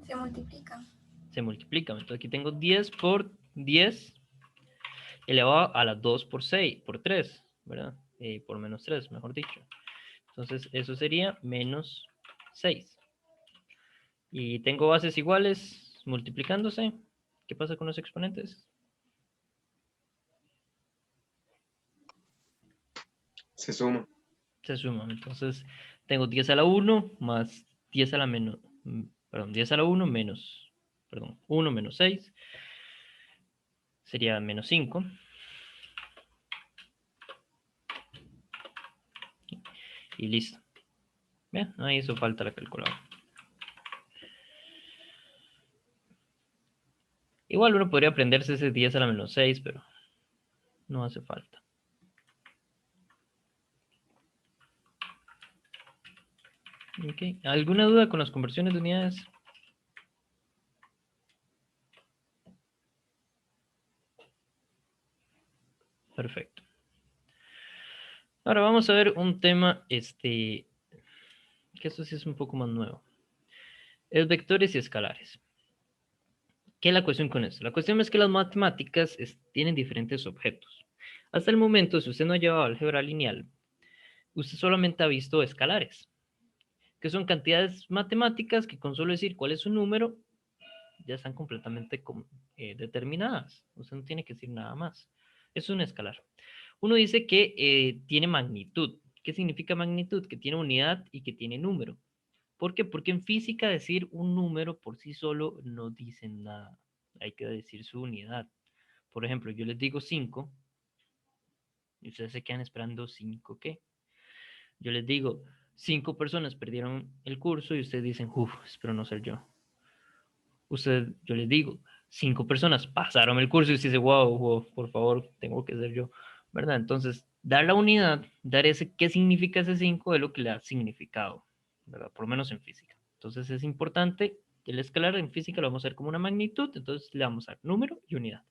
Se multiplican. Se multiplican. Entonces aquí tengo 10 por 10 elevado a la 2 por 6, por 3, ¿verdad? Por menos 3, mejor dicho. Entonces eso sería menos 6. Y tengo bases iguales multiplicándose. ¿Qué pasa con los exponentes? Se suma. Se suman. Entonces tengo 10 a la 1 más 10 a la menos, perdón, 10 a la 1 menos, perdón, 1 menos 6 sería menos 5. Y listo. Bien, ahí hizo falta la calculadora. Igual uno podría aprenderse ese 10 a la menos 6, pero no hace falta. Okay. ¿Alguna duda con las conversiones de unidades? Perfecto. Ahora vamos a ver un tema, que esto sí es un poco más nuevo. Es vectores y escalares. ¿Qué es la cuestión con esto? La cuestión es que las matemáticas tienen diferentes objetos. Hasta el momento, si usted no ha llevado álgebra lineal, usted solamente ha visto escalares, que son cantidades matemáticas que con solo decir cuál es su número, ya están completamente determinadas. Usted no tiene que decir nada más. Es un escalar. Uno dice que tiene magnitud. ¿Qué significa magnitud? Que tiene unidad y que tiene número. ¿Por qué? Porque en física decir un número por sí solo no dice nada. Hay que decir su unidad. Por ejemplo, yo les digo 5 y ustedes se quedan esperando 5 ¿qué? Yo les digo 5 personas perdieron el curso y ustedes dicen, uff, espero no ser yo. Yo les digo 5 personas pasaron el curso y usted dice, wow, wow, por favor, tengo que ser yo, ¿verdad? Entonces, dar la unidad, dar ese, ¿qué significa ese 5? Es lo que le da significado, ¿verdad? Por lo menos en física. Entonces, es importante, el escalar en física lo vamos a ver como una magnitud, entonces le vamos a dar número y unidad.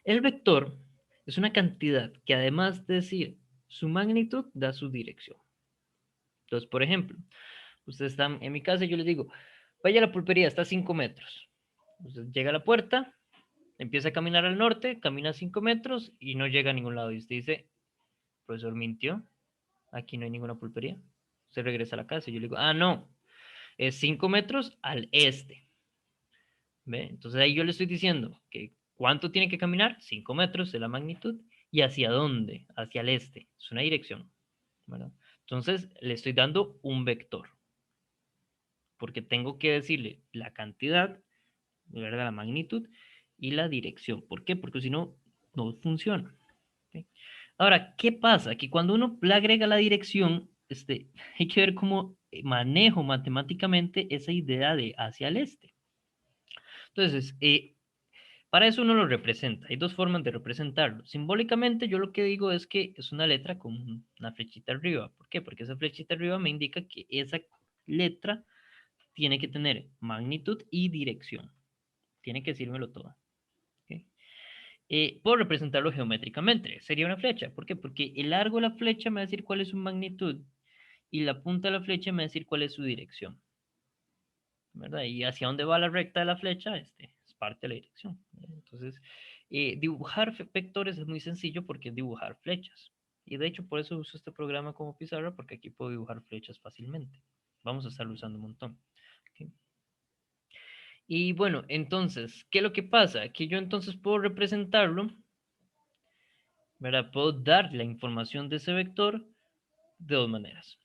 El vector es una cantidad que además de decir su magnitud, da su dirección. Entonces, por ejemplo, ustedes están en mi casa y yo les digo, vaya a la pulpería, está a 5 metros. Usted llega a la puerta, empieza a caminar al norte, camina 5 metros y no llega a ningún lado. Y usted dice, profesor, mintió, aquí no hay ninguna pulpería. Usted regresa a la casa y yo le digo, ah, no, es 5 metros al este. ¿Ve? Entonces ahí yo le estoy diciendo que ¿cuánto tiene que caminar? 5 metros de la magnitud. ¿Y hacia dónde? Hacia el este. Es una dirección, ¿verdad? Entonces le estoy dando un vector. Porque tengo que decirle la cantidad, ¿verdad? La magnitud y la dirección. ¿Por qué? Porque si no, no funciona. ¿Okay? Ahora, ¿qué pasa? Que cuando uno le agrega la dirección, hay que ver cómo manejo matemáticamente esa idea de hacia el este. Entonces, para eso uno lo representa. Hay dos formas de representarlo. Simbólicamente, yo lo que digo es que es una letra con una flechita arriba. ¿Por qué? Porque esa flechita arriba me indica que esa letra tiene que tener magnitud y dirección. Tiene que decírmelo todo. ¿Okay? Puedo representarlo geométricamente. Sería una flecha. ¿Por qué? Porque el largo de la flecha me va a decir cuál es su magnitud y la punta de la flecha me va a decir cuál es su dirección. ¿Verdad? Y hacia dónde va la recta de la flecha, es parte de la dirección. Entonces, dibujar vectores es muy sencillo porque es dibujar flechas. Y de hecho, por eso uso este programa como pizarra, porque aquí puedo dibujar flechas fácilmente. Vamos a estarlo usando un montón. ¿Okay? Y bueno, entonces, ¿qué es lo que pasa? Que yo entonces puedo representarlo, ¿verdad? Puedo dar la información de ese vector de dos maneras.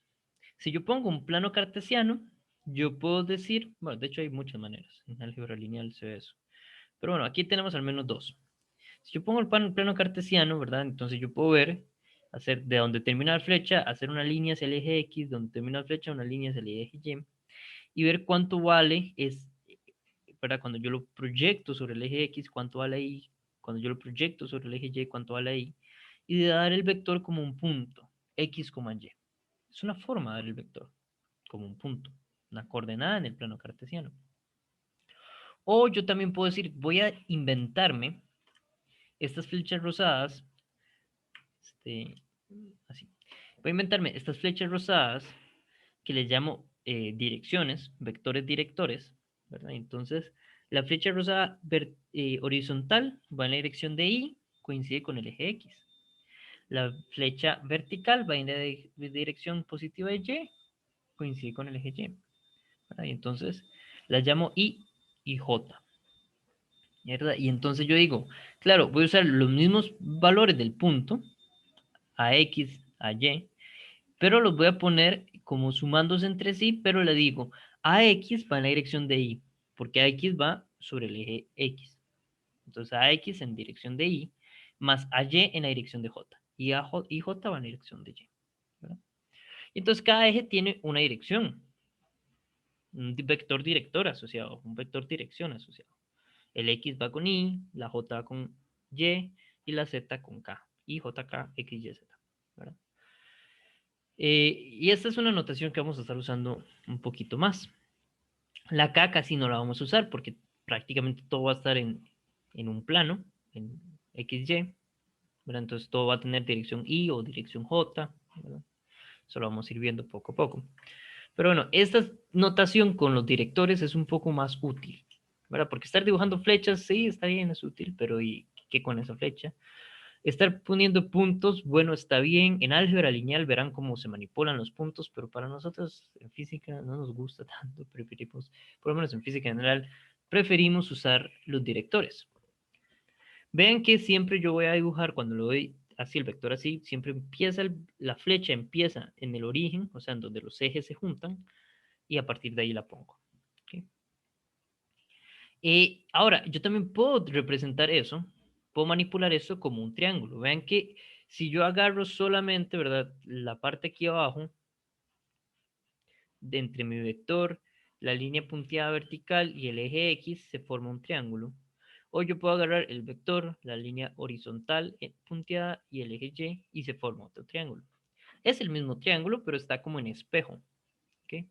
Si yo pongo un plano cartesiano, yo puedo decir, bueno, de hecho hay muchas maneras, en álgebra lineal se ve eso. Pero bueno, aquí tenemos al menos dos. Si yo pongo el plano cartesiano, ¿verdad? Entonces yo puedo ver, hacer de donde termina la flecha, hacer una línea hacia el eje X, donde termina la flecha, una línea hacia el eje Y, y ver cuánto vale, ¿verdad? Cuando yo lo proyecto sobre el eje X, cuánto vale ahí, cuando yo lo proyecto sobre el eje Y, cuánto vale ahí, y de dar el vector como un punto, X, Y. Es una forma de dar el vector, como un punto, una coordenada en el plano cartesiano. O yo también puedo decir, voy a inventarme estas flechas rosadas, así. Voy a inventarme estas flechas rosadas que les llamo direcciones, vectores directores, ¿verdad? Entonces, la flecha rosada horizontal va en la dirección de Y, coincide con el eje X. La flecha vertical va en la dirección positiva de Y, coincide con el eje Y. ¿Verdad? Y entonces, las llamo I y J. ¿Verdad? Y entonces yo digo, claro, voy a usar los mismos valores del punto, a X, a Y, pero los voy a poner como sumándose entre sí, pero le digo, AX va en la dirección de Y, porque AX va sobre el eje X. Entonces AX en dirección de Y, más AY en la dirección de J. Y J va en la dirección de Y. ¿Verdad? Entonces cada eje tiene una dirección, un vector director asociado, un vector dirección asociado. El X va con Y, la J va con Y y la Z con K. Y, J, K, X, Y, Z. ¿Verdad? Y esta es una notación que vamos a estar usando un poquito más. La K casi no la vamos a usar porque prácticamente todo va a estar en un plano, en XY. ¿Verdad? Entonces todo va a tener dirección Y o dirección J. ¿Verdad? Eso lo vamos a ir viendo poco a poco. Pero bueno, esta notación con los directores es un poco más útil. ¿Verdad? Porque estar dibujando flechas, sí, está bien, es útil, pero ¿y qué con esa flecha? Estar poniendo puntos, bueno, está bien. En álgebra lineal verán cómo se manipulan los puntos, pero para nosotros en física no nos gusta tanto. Preferimos, por lo menos en física general, preferimos usar los directores. Vean que siempre yo voy a dibujar, cuando lo doy así, el vector así, siempre empieza, la flecha empieza en el origen, o sea, en donde los ejes se juntan, y a partir de ahí la pongo. ¿Okay? Ahora, yo también puedo representar eso, puedo manipular eso como un triángulo. Vean que si yo agarro solamente, ¿verdad? La parte aquí abajo, de entre mi vector, la línea punteada vertical y el eje X, se forma un triángulo. O yo puedo agarrar el vector, la línea horizontal punteada y el eje Y y se forma otro triángulo. Es el mismo triángulo, pero está como en espejo. ¿Okay?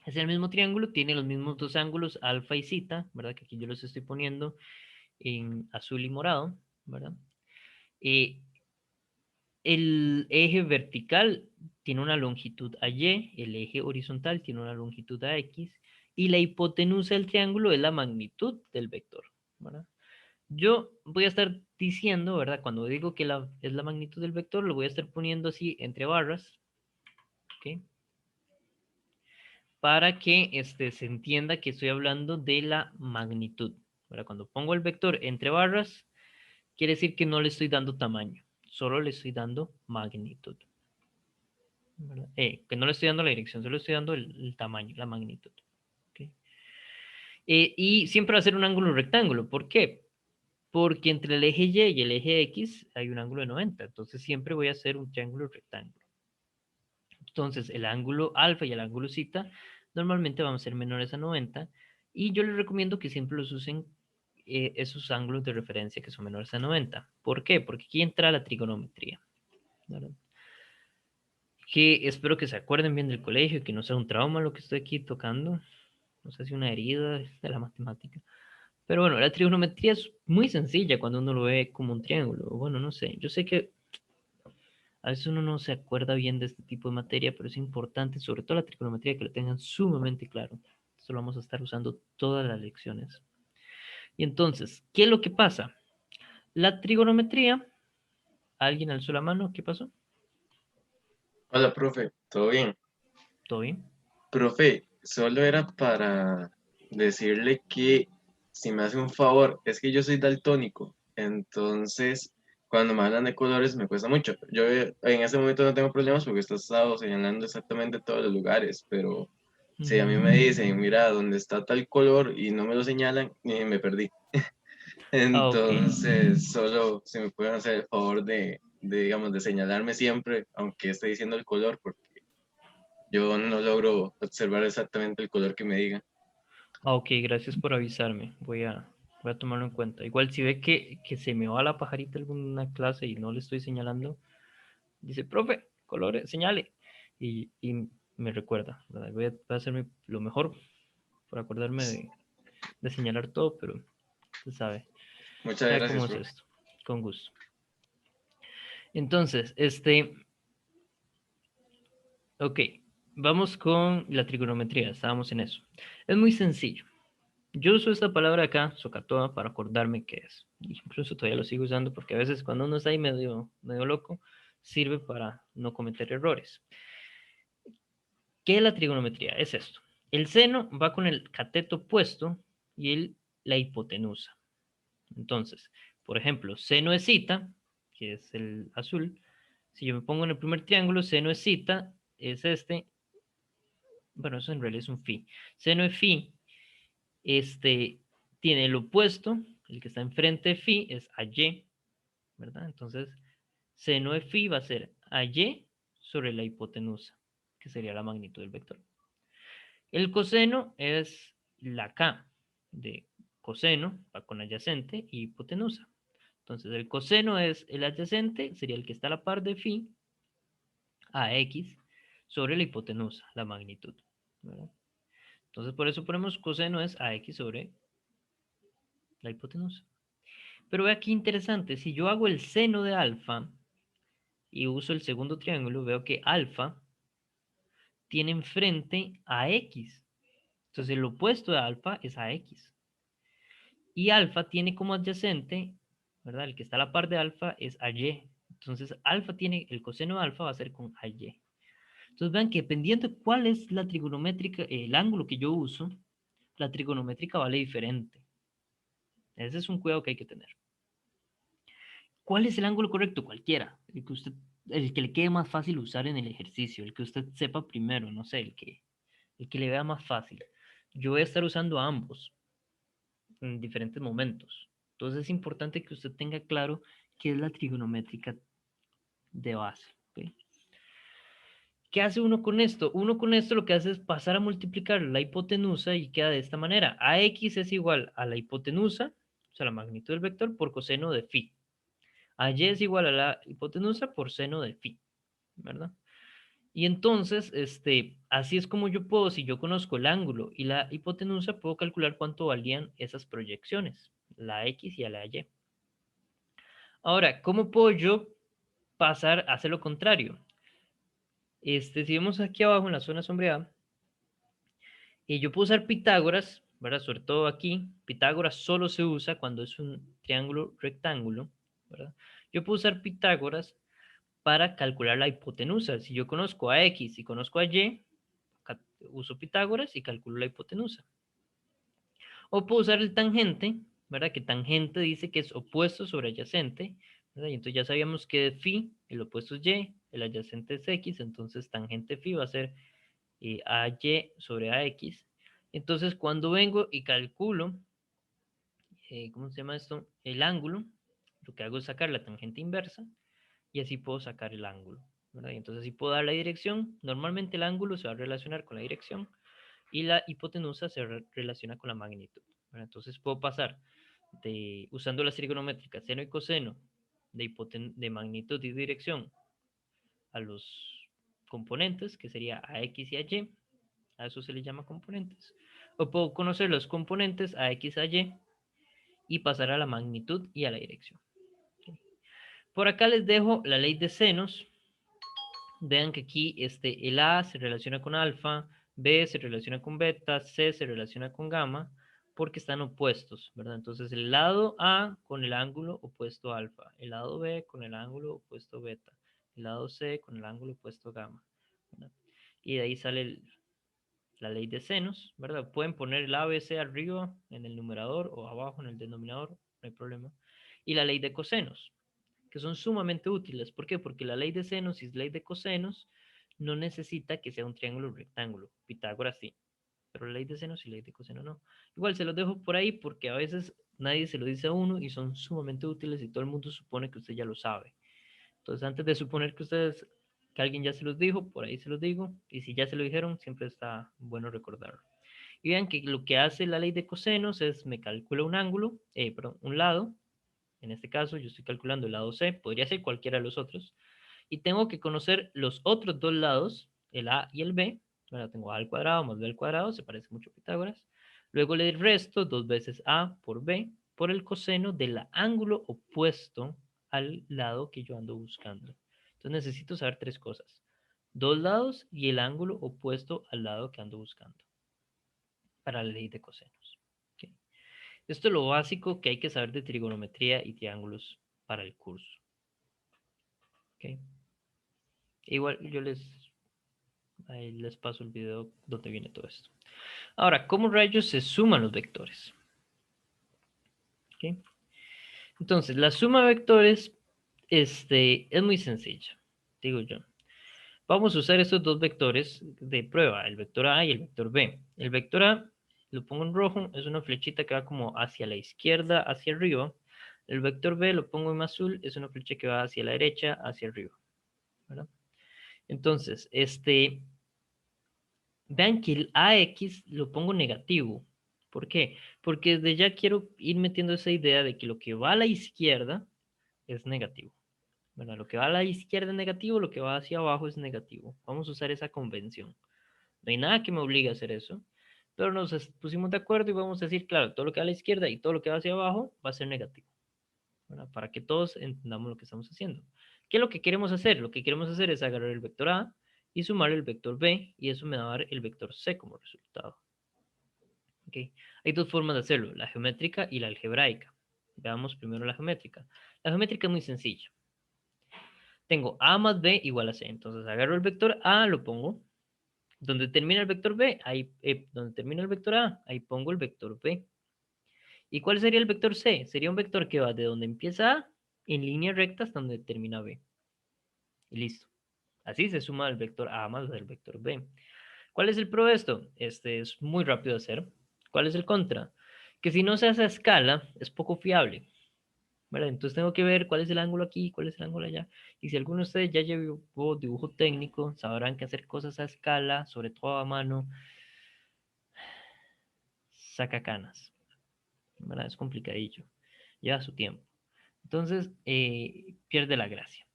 Es el mismo triángulo, tiene los mismos dos ángulos, alfa y zeta, ¿verdad? Que aquí yo los estoy poniendo en azul y morado, ¿verdad? El eje vertical tiene una longitud AY, el eje horizontal tiene una longitud AX, y la hipotenusa del triángulo es la magnitud del vector, ¿verdad? Yo voy a estar diciendo, ¿verdad? Cuando digo que es la magnitud del vector, lo voy a estar poniendo así entre barras, ¿ok? Para que se entienda que estoy hablando de la magnitud, ¿verdad? Cuando pongo el vector entre barras, quiere decir que no le estoy dando tamaño, solo le estoy dando magnitud. Que no le estoy dando la dirección, solo le estoy dando el tamaño, la magnitud. ¿Okay? Y siempre va a ser un ángulo rectángulo. ¿Por qué? Porque entre el eje Y y el eje X hay un ángulo de 90. Entonces siempre voy a hacer un triángulo rectángulo. Entonces el ángulo alfa y el ángulo zeta normalmente van a ser menores a 90. Y yo les recomiendo que siempre los usen esos ángulos de referencia que son menores a 90. ¿Por qué? Porque aquí entra la trigonometría. ¿Verdad? Que espero que se acuerden bien del colegio, que no sea un trauma lo que estoy aquí tocando, no sé si una herida de la matemática. Pero bueno, la trigonometría es muy sencilla cuando uno lo ve como un triángulo. Bueno, no sé, yo sé que a veces uno no se acuerda bien de este tipo de materia, pero es importante, sobre todo la trigonometría, que lo tengan sumamente claro. Esto lo vamos a estar usando todas las lecciones. Y entonces, ¿qué es lo que pasa? La trigonometría, ¿alguien alzó la mano? ¿Qué pasó? Hola, profe, ¿todo bien? ¿Todo bien? Profe, solo era para decirle que si me hace un favor, es que yo soy daltónico, entonces cuando me hablan de colores me cuesta mucho. Yo en ese momento no tengo problemas porque está estado señalando exactamente todos los lugares, pero Si a mí me dicen, mira, ¿dónde está tal color? Y no me lo señalan, me perdí. Ah, ok. Entonces, solo se me pueden hacer el favor digamos, de señalarme siempre, aunque esté diciendo el color, porque yo no logro observar exactamente el color que me digan. Ah, ok, gracias por avisarme. Voy a tomarlo en cuenta. Igual si ve que se me va la pajarita en alguna clase y no le estoy señalando, dice, profe, colores, señale. Y me recuerda, ¿verdad? Voy a hacer lo mejor por acordarme de señalar todo, pero usted Muchas sabe cómo gracias, es profe. esto. Con gusto. Entonces, ok, vamos con la trigonometría. Estábamos en eso. Es muy sencillo. Yo uso esta palabra acá, socatoa, para acordarme qué es. Incluso todavía lo sigo usando porque a veces cuando uno está ahí medio loco, sirve para no cometer errores. ¿Qué es la trigonometría? Es esto. El seno va con el cateto opuesto y la hipotenusa. Entonces, por ejemplo, seno de cita, que es el azul, si yo me pongo en el primer triángulo, seno de cita es este, bueno, eso en realidad es un phi. Seno de phi, tiene el opuesto, el que está enfrente de phi es AY, ¿verdad? Entonces, seno de phi va a ser AY sobre la hipotenusa, que sería la magnitud del vector. El coseno es la K de coseno, va con adyacente y hipotenusa. Entonces, el coseno es el adyacente, sería el que está a la par de phi, AX, sobre la hipotenusa, la magnitud, ¿verdad? Entonces, por eso ponemos coseno es AX sobre la hipotenusa. Pero vea qué interesante, si yo hago el seno de alfa y uso el segundo triángulo, veo que alfa tiene enfrente a X. Entonces, el opuesto de alfa es AX. Y alfa tiene como adyacente, ¿verdad? El que está a la par de alfa es AY. Entonces, alfa tiene, el coseno de alfa va a ser con AY. Entonces, vean que dependiendo de cuál es la trigonométrica, el ángulo que yo uso, la trigonométrica vale diferente. Ese es un cuidado que hay que tener. ¿Cuál es el ángulo correcto? Cualquiera. El que le quede más fácil usar en el ejercicio, el que usted sepa primero, no sé, el que le vea más fácil. Yo voy a estar usando ambos en diferentes momentos. Entonces es importante que usted tenga claro qué es la trigonométrica de base. ¿Ok? ¿Qué hace uno con esto? Uno con esto lo que hace es pasar a multiplicar la hipotenusa y queda de esta manera. AX es igual a la hipotenusa, o sea, la magnitud del vector, por coseno de phi. AY es igual a la hipotenusa por seno de phi, ¿verdad? Y entonces, así es como yo puedo, si yo conozco el ángulo y la hipotenusa, puedo calcular cuánto valían esas proyecciones, la X y a la Y. Ahora, ¿cómo puedo yo pasar a hacer lo contrario? Si vemos aquí abajo en la zona sombreada, yo puedo usar Pitágoras, ¿verdad? Sobre todo aquí, Pitágoras solo se usa cuando es un triángulo rectángulo, ¿verdad? Yo puedo usar Pitágoras para calcular la hipotenusa. Si yo conozco a X y conozco a Y, uso Pitágoras y calculo la hipotenusa. O puedo usar el tangente, ¿verdad? Que tangente dice que es opuesto sobre adyacente, ¿verdad? Y entonces ya sabíamos que phi, el opuesto es Y, el adyacente es X, entonces tangente phi va a ser AY sobre AX. Entonces cuando vengo y calculo, ¿cómo se llama esto? El ángulo, lo que hago es sacar la tangente inversa y así puedo sacar el ángulo, ¿verdad? Y entonces así puedo dar la dirección. Normalmente el ángulo se va a relacionar con la dirección y la hipotenusa se relaciona con la magnitud, ¿verdad? Entonces puedo pasar usando las trigonométricas seno y coseno de magnitud y dirección a los componentes, que sería a X y a Y, a eso se le llama componentes. O puedo conocer los componentes a X, a y pasar a la magnitud y a la dirección. Por acá les dejo la ley de senos. Vean que aquí el A se relaciona con alfa, B se relaciona con beta, C se relaciona con gamma, porque están opuestos, ¿verdad? Entonces el lado A con el ángulo opuesto alfa, el lado B con el ángulo opuesto beta, el lado C con el ángulo opuesto gamma, ¿verdad? Y de ahí sale la ley de senos, ¿verdad? Pueden poner el ABC arriba en el numerador o abajo en el denominador, no hay problema. Y la ley de cosenos, que son sumamente útiles. ¿Por qué? Porque la ley de senos y la ley de cosenos no necesita que sea un triángulo rectángulo. Pitágoras sí. pero la ley de seno sí, ley de coseno no. Igual se los dejo por ahí porque a veces nadie se lo dice a uno y son sumamente útiles y todo el mundo supone que usted ya lo sabe. Entonces, antes de suponer que alguien ya se los dijo, por ahí se los digo, y si ya se lo dijeron, siempre está bueno recordarlo. Y vean que lo que hace la ley de cosenos es me calcula un ángulo, perdón, un lado. En este caso, yo estoy calculando el lado C, podría ser cualquiera de los otros. Y tengo que conocer los otros dos lados, el A y el B. Bueno, tengo A al cuadrado más B al cuadrado, se parece mucho a Pitágoras. Luego le resto 2 veces A por B por el coseno del ángulo opuesto al lado que yo ando buscando. Entonces necesito saber 3 cosas. 2 lados y el ángulo opuesto al lado que ando buscando para la ley de cosenos. ¿Okay? Esto es lo básico que hay que saber de trigonometría y triángulos para el curso. ¿Okay? Igual yo ahí les paso el video donde viene todo esto. Ahora, ¿cómo rayos se suman los vectores? ¿Okay? Entonces, la suma de vectores es muy sencilla, digo yo. Vamos a usar estos dos vectores de prueba, el vector A y el vector B. El vector A, lo pongo en rojo, es una flechita que va como hacia la izquierda, hacia arriba. El vector B lo pongo en azul, es una flecha que va hacia la derecha, hacia arriba. ¿Verdad? Entonces, vean que el AX lo pongo negativo. ¿Por qué? Porque desde ya quiero ir metiendo esa idea de que lo que va a la izquierda es negativo. Bueno, lo que va a la izquierda es negativo, lo que va hacia abajo es negativo. Vamos a usar esa convención. No hay nada que me obligue a hacer eso, pero nos pusimos de acuerdo y vamos a decir, claro, todo lo que va a la izquierda y todo lo que va hacia abajo va a ser negativo. Bueno, para que todos entendamos lo que estamos haciendo. ¿Qué es lo que queremos hacer? Lo que queremos hacer es agarrar el vector A y sumarle el vector B, y eso me va a dar el vector C como resultado. ¿Okay? Hay dos formas de hacerlo, la geométrica y la algebraica. Veamos primero la geométrica. La geométrica es muy sencilla. Tengo A más B igual a C. Entonces agarro el vector A, lo pongo. Donde termina el vector B, ahí, donde termina el vector A, ahí pongo el vector B. ¿Y cuál sería el vector C? Sería un vector que va de donde empieza A en línea recta hasta donde termina B. Y listo. Así se suma el vector A más el vector B. ¿Cuál es el pro de esto? Este es muy rápido de hacer. ¿Cuál es el contra? Que si no se hace a escala, es poco fiable. ¿Verdad? Entonces tengo que ver cuál es el ángulo aquí, cuál es el ángulo allá. Y si alguno de ustedes ya llevó dibujo técnico, sabrán que hacer cosas a escala, sobre todo a mano, saca canas. ¿Verdad? Es complicadillo. Lleva su tiempo. Entonces, pierde la gracia.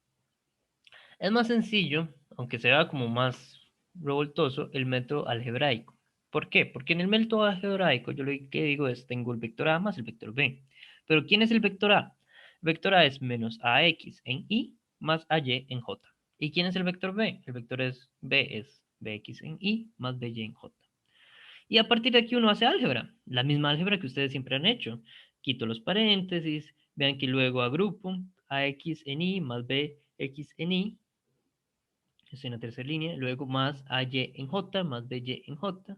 Es más sencillo, aunque se vea como más revoltoso, el método algebraico. ¿Por qué? Porque en el método algebraico yo lo que digo es, tengo el vector A más el vector B. Pero ¿quién es el vector A? El vector A es menos AX en Y más AY en J. ¿Y quién es el vector B? El vector B es BX en Y más BY en J. Y a partir de aquí uno hace álgebra, la misma álgebra que ustedes siempre han hecho. Quito los paréntesis, vean que luego agrupo AX en Y más BX en Y, es en la tercera línea, luego más AY en J más BY en J.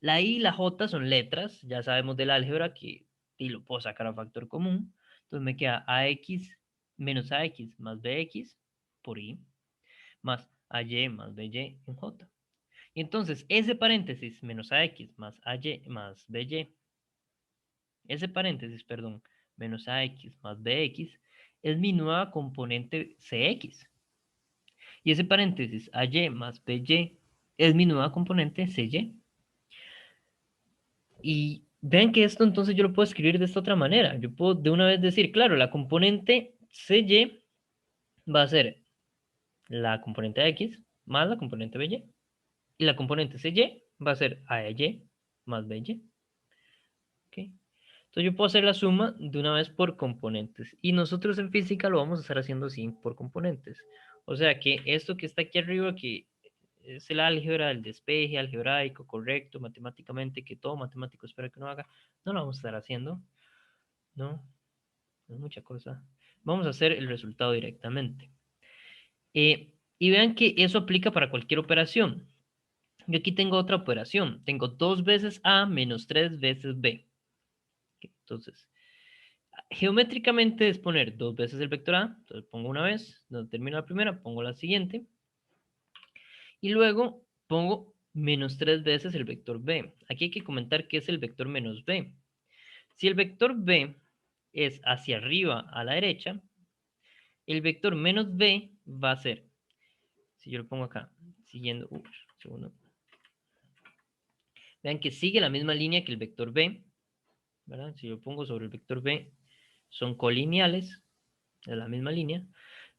La I y la J son letras, ya sabemos del álgebra que y lo puedo sacar a factor común. Entonces me queda AX menos AX más BX por I, más AY más BY en J. Y entonces ese paréntesis menos AX más AY más BY, ese paréntesis, perdón, menos AX más BX es mi nueva componente CX. Y ese paréntesis AY más BY es mi nueva componente CY. Y vean que esto entonces yo lo puedo escribir de esta otra manera. Yo puedo de una vez decir, claro, la componente CY va a ser la componente X más la componente BY. Y la componente CY va a ser AY más BY. ¿Okay? Entonces yo puedo hacer la suma de una vez por componentes. Y nosotros en física lo vamos a estar haciendo así por componentes. O sea que esto que está aquí arriba, que es el álgebra, el despeje algebraico, correcto, matemáticamente, que todo matemático espera que uno haga, no lo vamos a estar haciendo. No, no es mucha cosa. Vamos a hacer el resultado directamente. Y vean que eso aplica para cualquier operación. Yo aquí tengo otra operación. Tengo 2 veces A menos 3 veces B. Entonces, geométricamente es poner 2 veces el vector A. Entonces pongo una vez, donde termino la primera, pongo la siguiente. Y luego pongo menos 3 veces el vector b. Aquí hay que comentar qué es el vector menos b. Si el vector b es hacia arriba a la derecha, el vector menos b va a ser, si yo lo pongo acá, siguiendo, segundo, vean que sigue la misma línea que el vector b, ¿verdad? Si yo lo pongo sobre el vector b, son colineales, de la misma línea,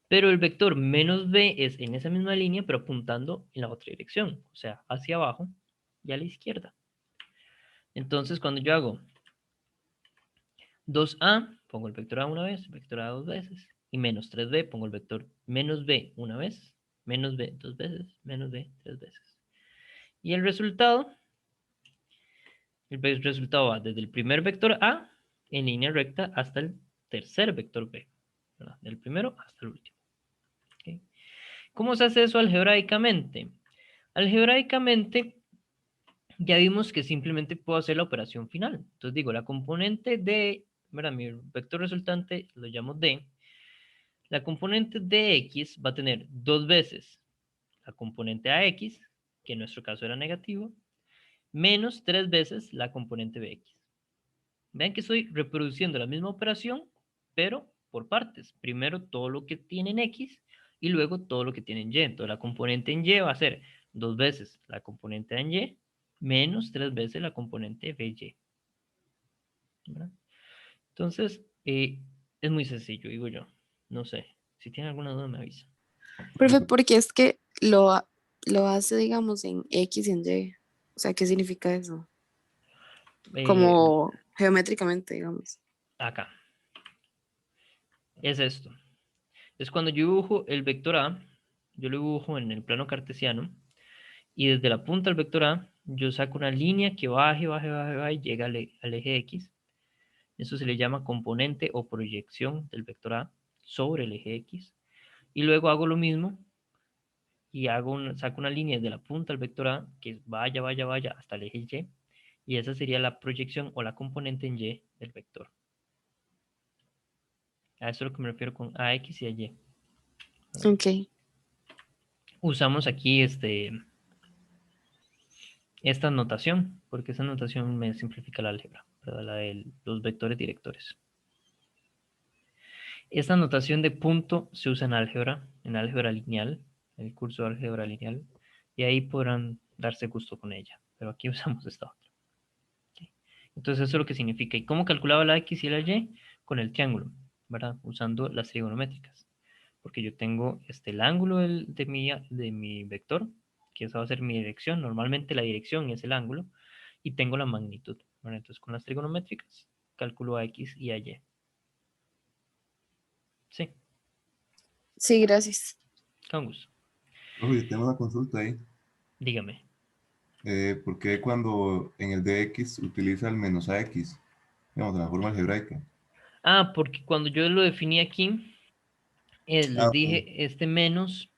pero el vector menos b es en esa misma línea, pero apuntando en la otra dirección, o sea, hacia abajo y a la izquierda. Entonces, cuando yo hago 2a, pongo el vector a una vez, vector a dos veces, y menos 3b, pongo el vector menos b una vez, menos b dos veces, menos b tres veces. Y el resultado va desde el primer vector a en línea recta hasta el tercer vector b, ¿verdad? Del primero hasta el último. ¿Okay? ¿Cómo se hace eso algebraicamente? Algebraicamente ya vimos que simplemente puedo hacer la operación final. Entonces digo, la componente de, ¿verdad? Mi vector resultante lo llamo d. La componente de x va a tener dos veces la componente ax, que en nuestro caso era negativo, menos tres veces la componente bx. Vean que estoy reproduciendo la misma operación, pero por partes. Primero todo lo que tiene en x y luego todo lo que tiene en y. Entonces la componente en y va a ser dos veces la componente en y menos tres veces la componente by. ¿Verdad? Entonces, es muy sencillo, digo yo. No sé. Si tienen alguna duda me avisa. Profe, porque es que lo hace, digamos, en X y en Y. O sea, ¿qué significa eso? Eh, Como geométricamente, digamos. acá. Es esto. Es cuando yo dibujo el vector A, yo lo dibujo en el plano cartesiano, y desde la punta del vector A, yo saco una línea que baje, baje, baje, baje, y llega al eje X. Eso se le llama componente o proyección del vector A sobre el eje X. Y luego hago lo mismo y saco una línea desde la punta del vector A que vaya, vaya, vaya hasta el eje Y. Y esa sería la proyección o la componente en Y del vector. A eso es lo que me refiero con AX y AY. Ok. Usamos aquí esta notación, porque esa notación me simplifica la álgebra, ¿verdad? La de los vectores directores. Esta notación de punto se usa en álgebra lineal, en el curso de álgebra lineal, y ahí podrán darse gusto con ella, pero aquí usamos esta otra. ¿Okay? Entonces eso es lo que significa. ¿Y cómo calculaba la X y la Y? Con el triángulo, ¿verdad? Usando las trigonométricas. Porque yo tengo el ángulo de mi vector, que esa va a ser mi dirección. Normalmente la dirección es el ángulo, y tengo la magnitud. Bueno, entonces con las trigonométricas calculo a X y a Y. Sí, Sí, gracias. con gusto. Oye, tengo una consulta ahí. Dígame. ¿Por qué cuando en el dx utiliza el menos ax, digamos, de la forma algebraica? Ah, porque cuando yo lo definí aquí, Ah, les ok. dije, este menos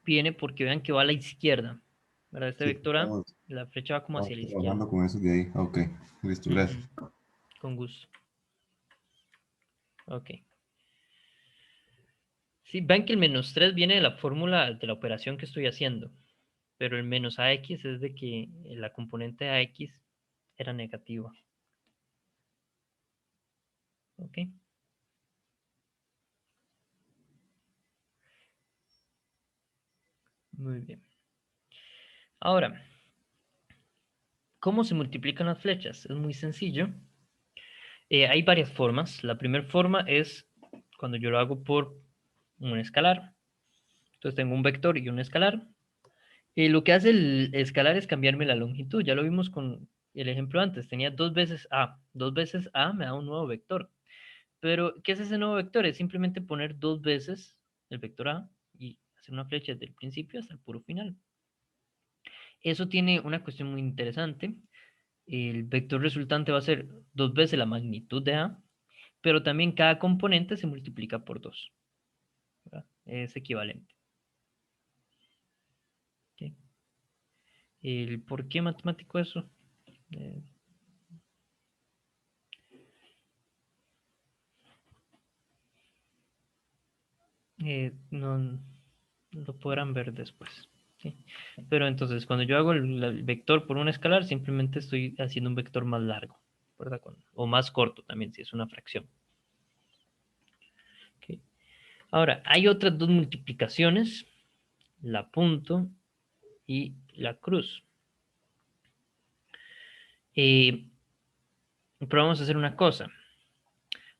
viene porque vean que va a la izquierda. ¿Verdad? Este Sí, vector A, la flecha va como hacia estamos la izquierda. trabajando con eso de ahí. Ah, ok, listo, gracias. Ujú, con gusto. Ok. Sí, ven que el menos 3 viene de la fórmula de la operación que estoy haciendo, pero el menos AX es de que la componente AX era negativa. Ok. Muy bien. Ahora, ¿cómo se multiplican las flechas? Es muy sencillo. Hay varias formas. La primera forma es cuando yo lo hago por un escalar. Entonces tengo un vector y un escalar. Lo que hace el escalar es cambiarme la longitud. Ya lo vimos con el ejemplo antes. Tenía dos veces A. Dos veces A me da un nuevo vector. Pero, ¿qué es ese nuevo vector? Es simplemente poner dos veces el vector A y hacer una flecha desde el principio hasta el puro final. Eso tiene una cuestión muy interesante. El vector resultante va a ser dos veces la magnitud de A, pero también cada componente se multiplica por 2. Es equivalente. ¿Okay? ¿El por qué matemático eso? Eh, no lo podrán ver después. ¿sí? Pero entonces, cuando yo hago el vector por un escalar, simplemente estoy haciendo un vector más largo, ¿verdad? O más corto también, si es una fracción. ¿Ok? Ahora, hay otras dos multiplicaciones, la punto y la cruz. Pero vamos a hacer una cosa.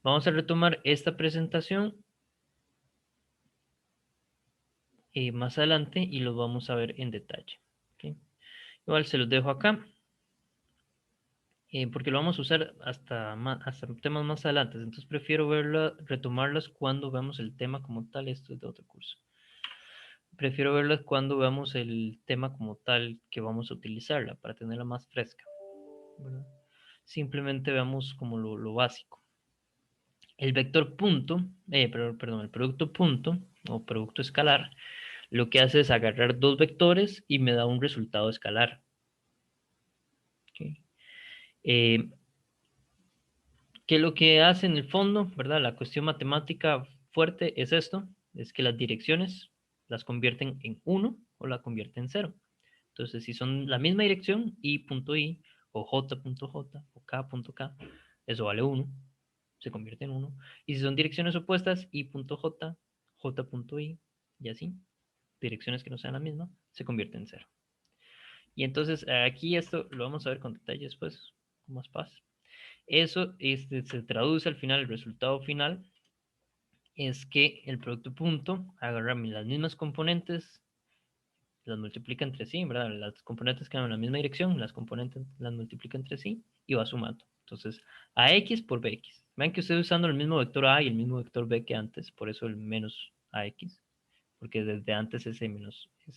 Vamos a retomar esta presentación más adelante y lo vamos a ver en detalle. ¿Ok? Igual se los dejo acá. Porque lo vamos a usar hasta temas más adelante. Entonces prefiero retomarlas cuando veamos el tema como tal. Esto es de otro curso. Prefiero verlas cuando veamos el tema como tal que vamos a utilizarla para tenerla más fresca, ¿verdad? Simplemente veamos como lo básico. El vector punto, perdón, el producto punto o producto escalar, lo que hace es agarrar dos vectores y me da un resultado escalar. ¿Okay? Que lo que hace en el fondo, ¿verdad? La cuestión matemática fuerte es esto, es que las direcciones las convierten en 1 o la convierten en 0. Entonces, si son la misma dirección, i.i o j.j o k.k, eso vale 1, se convierte en 1. Y si son direcciones opuestas, i.j, j.i y así, direcciones que no sean la misma, se convierte en 0. Y entonces aquí esto lo vamos a ver con detalle después, con más paz. Eso se traduce al final, el resultado final es que el producto punto agarra las mismas componentes, las multiplica entre sí, ¿verdad? Las componentes quedan en la misma dirección, las componentes las multiplica entre sí y va sumando. Entonces, AX por BX. Vean que estoy usando el mismo vector A y el mismo vector B que antes, por eso el menos AX, porque desde antes ese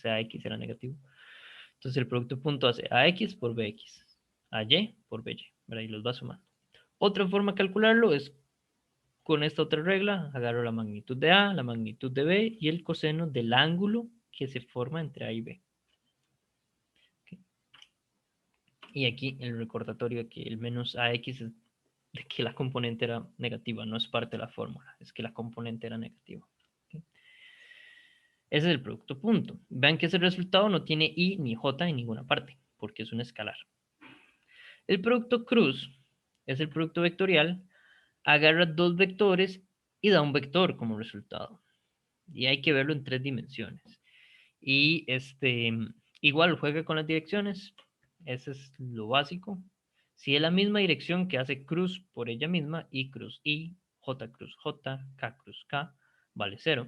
AX era negativo. Entonces el producto punto hace AX por BX, AY por BY, ¿verdad? Y los va sumando. Otra forma de calcularlo es con esta otra regla, agarro la magnitud de A, la magnitud de B y el coseno del ángulo que se forma entre A y B. ¿Okay? Y aquí el recordatorio de que el menos AX es de que la componente era negativa, no es parte de la fórmula, es que la componente era negativa. ¿Okay? Ese es el producto punto. Vean que ese resultado no tiene I ni J en ninguna parte, porque es un escalar. El producto cruz es el producto vectorial, agarra dos vectores y da un vector como resultado. Y hay que verlo en 3 dimensiones. Y igual juega con las direcciones. Ese es lo básico. Si es la misma dirección que hace cruz por ella misma, I cruz I, J cruz J, K cruz K, vale 0.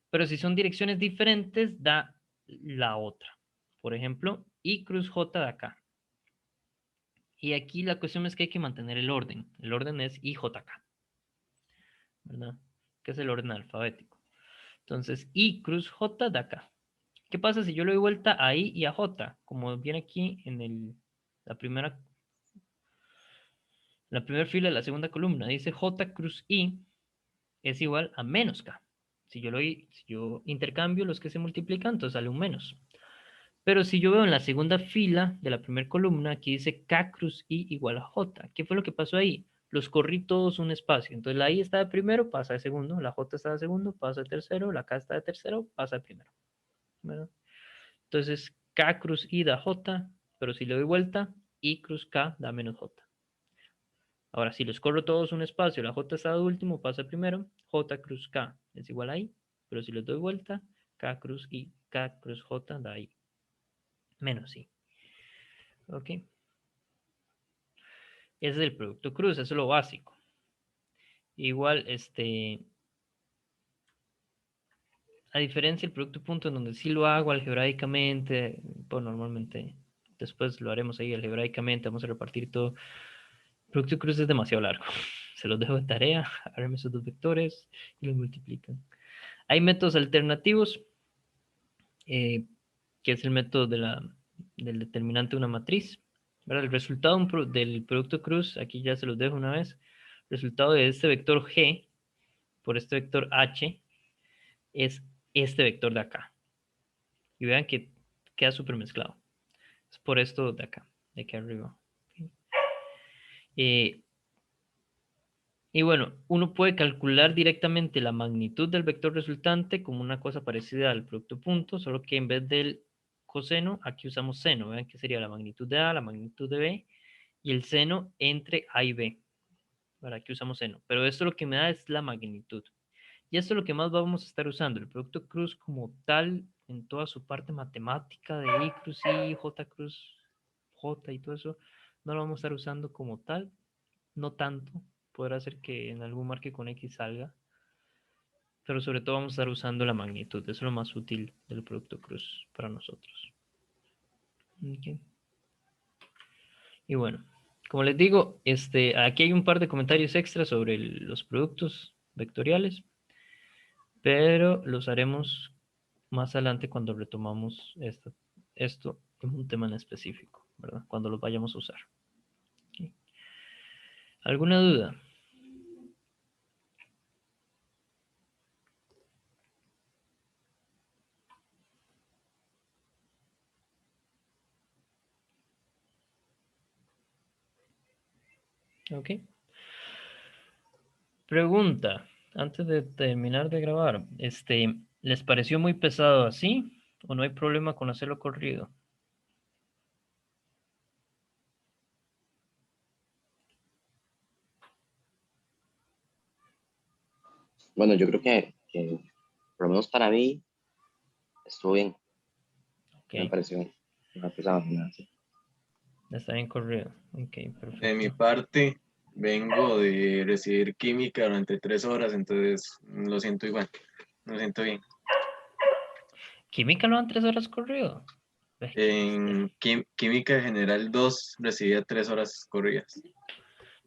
Pero si son direcciones diferentes, da la otra. Por ejemplo, I cruz J da K. Y aquí la cuestión es que hay que mantener el orden. El orden es IJK, ¿verdad? Que es el orden alfabético. Entonces, I cruz J da K. ¿Qué pasa si yo le doy vuelta a I y a J? Como viene aquí en la primera fila de la segunda columna, dice J cruz I es igual a menos K. Si yo intercambio los que se multiplican, entonces sale un menos. Pero si yo veo en la segunda fila de la primera columna, aquí dice K cruz I igual a J. ¿Qué fue lo que pasó ahí? Los corrí todos un espacio. Entonces la I está de primero, pasa de segundo. La J está de segundo, pasa de tercero. La K está de tercero, pasa de primero. ¿Verdad? Entonces K cruz I da J, pero si le doy vuelta, I cruz K da menos J. Ahora, si los corro todos un espacio, la J está de último, pasa primero. J cruz K es igual a I, pero si les doy vuelta, K cruz I, K cruz J da I. Menos I. ¿Ok? Ese es el producto cruz, eso es lo básico. Igual, a diferencia del producto punto, en donde sí lo hago algebraicamente, pues normalmente después lo haremos ahí algebraicamente, vamos a repartir todo. El producto cruz es demasiado largo. Se los dejo de tarea, agarren esos dos vectores y los multiplican. Hay métodos alternativos, que es el método del determinante de una matriz. ¿Verdad? El resultado del producto cruz, aquí ya se los dejo una vez. El resultado de este vector G por este vector H es este vector de acá. Y vean que queda súper mezclado. Es por esto de acá, de aquí arriba. Eh, Y bueno, uno puede calcular directamente la magnitud del vector resultante como una cosa parecida al producto punto, solo que en vez del coseno, aquí usamos seno. Vean que sería la magnitud de A, la magnitud de B y el seno entre A y B. Para aquí usamos seno. Pero esto lo que me da es la magnitud. Y esto es lo que más vamos a estar usando. El producto cruz como tal, en toda su parte matemática de I cruz I, J cruz J y todo eso, no lo vamos a estar usando como tal. No tanto. Podrá ser que en algún marque con X salga. Pero sobre todo vamos a estar usando la magnitud. Eso es lo más útil del producto cruz para nosotros. Okay. Y bueno, como les digo, aquí hay un par de comentarios extras sobre los productos vectoriales, pero los haremos más adelante cuando retomamos esto en un tema en específico, ¿verdad? Cuando los vayamos a usar. Okay. ¿Alguna duda? Ok. Pregunta, antes de terminar de grabar, ¿les pareció muy pesado así o no hay problema con hacerlo corrido? Bueno, yo creo que por lo menos para mí estuvo bien. Me Ok, pareció una pesada nada, sí. está bien corrido. Ok, De mi perfecto. parte, vengo de recibir química durante 3 horas, entonces lo siento igual, lo siento bien. ¿Química lo dan 3 horas corrido? Ve, qué bestia. En química general 2 recibía 3 horas corridas.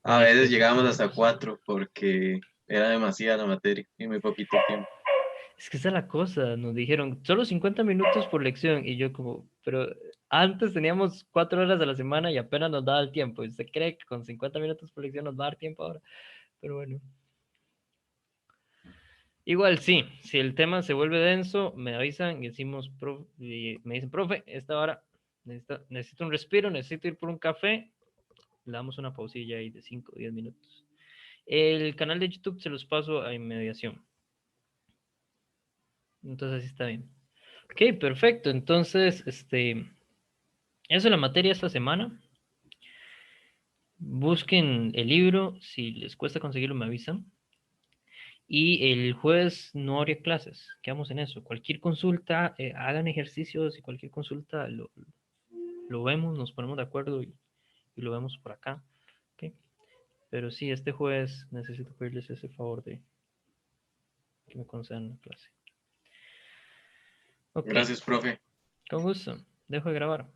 A Uy, es que veces eso es llegábamos hasta mucho. 4 porque era demasiada la materia y muy poquito tiempo. Es que esa es la cosa, nos dijeron solo 50 minutos por lección y yo como, pero antes teníamos 4 horas a la semana y apenas nos daba el tiempo. ¿Y usted cree que con 50 minutos por lección nos va a dar tiempo ahora? Pero bueno. Igual sí, si el tema se vuelve denso, me avisan y decimos, y me dicen, profe, esta hora necesito un respiro, necesito ir por un café, le damos una pausilla ahí de 5 o 10 minutos. El canal de YouTube se los paso a inmediación. Entonces así está bien. Ok, perfecto. Entonces, eso es la materia esta semana. Busquen el libro, si les cuesta conseguirlo, me avisan. Y el jueves no habría clases, quedamos en eso. Cualquier consulta, hagan ejercicios y cualquier consulta lo vemos, nos ponemos de acuerdo y lo vemos por acá. ¿Ok? Pero sí, este jueves necesito pedirles ese favor de que me concedan la clase. Ok, Gracias, profe. con gusto. Dejo de grabar.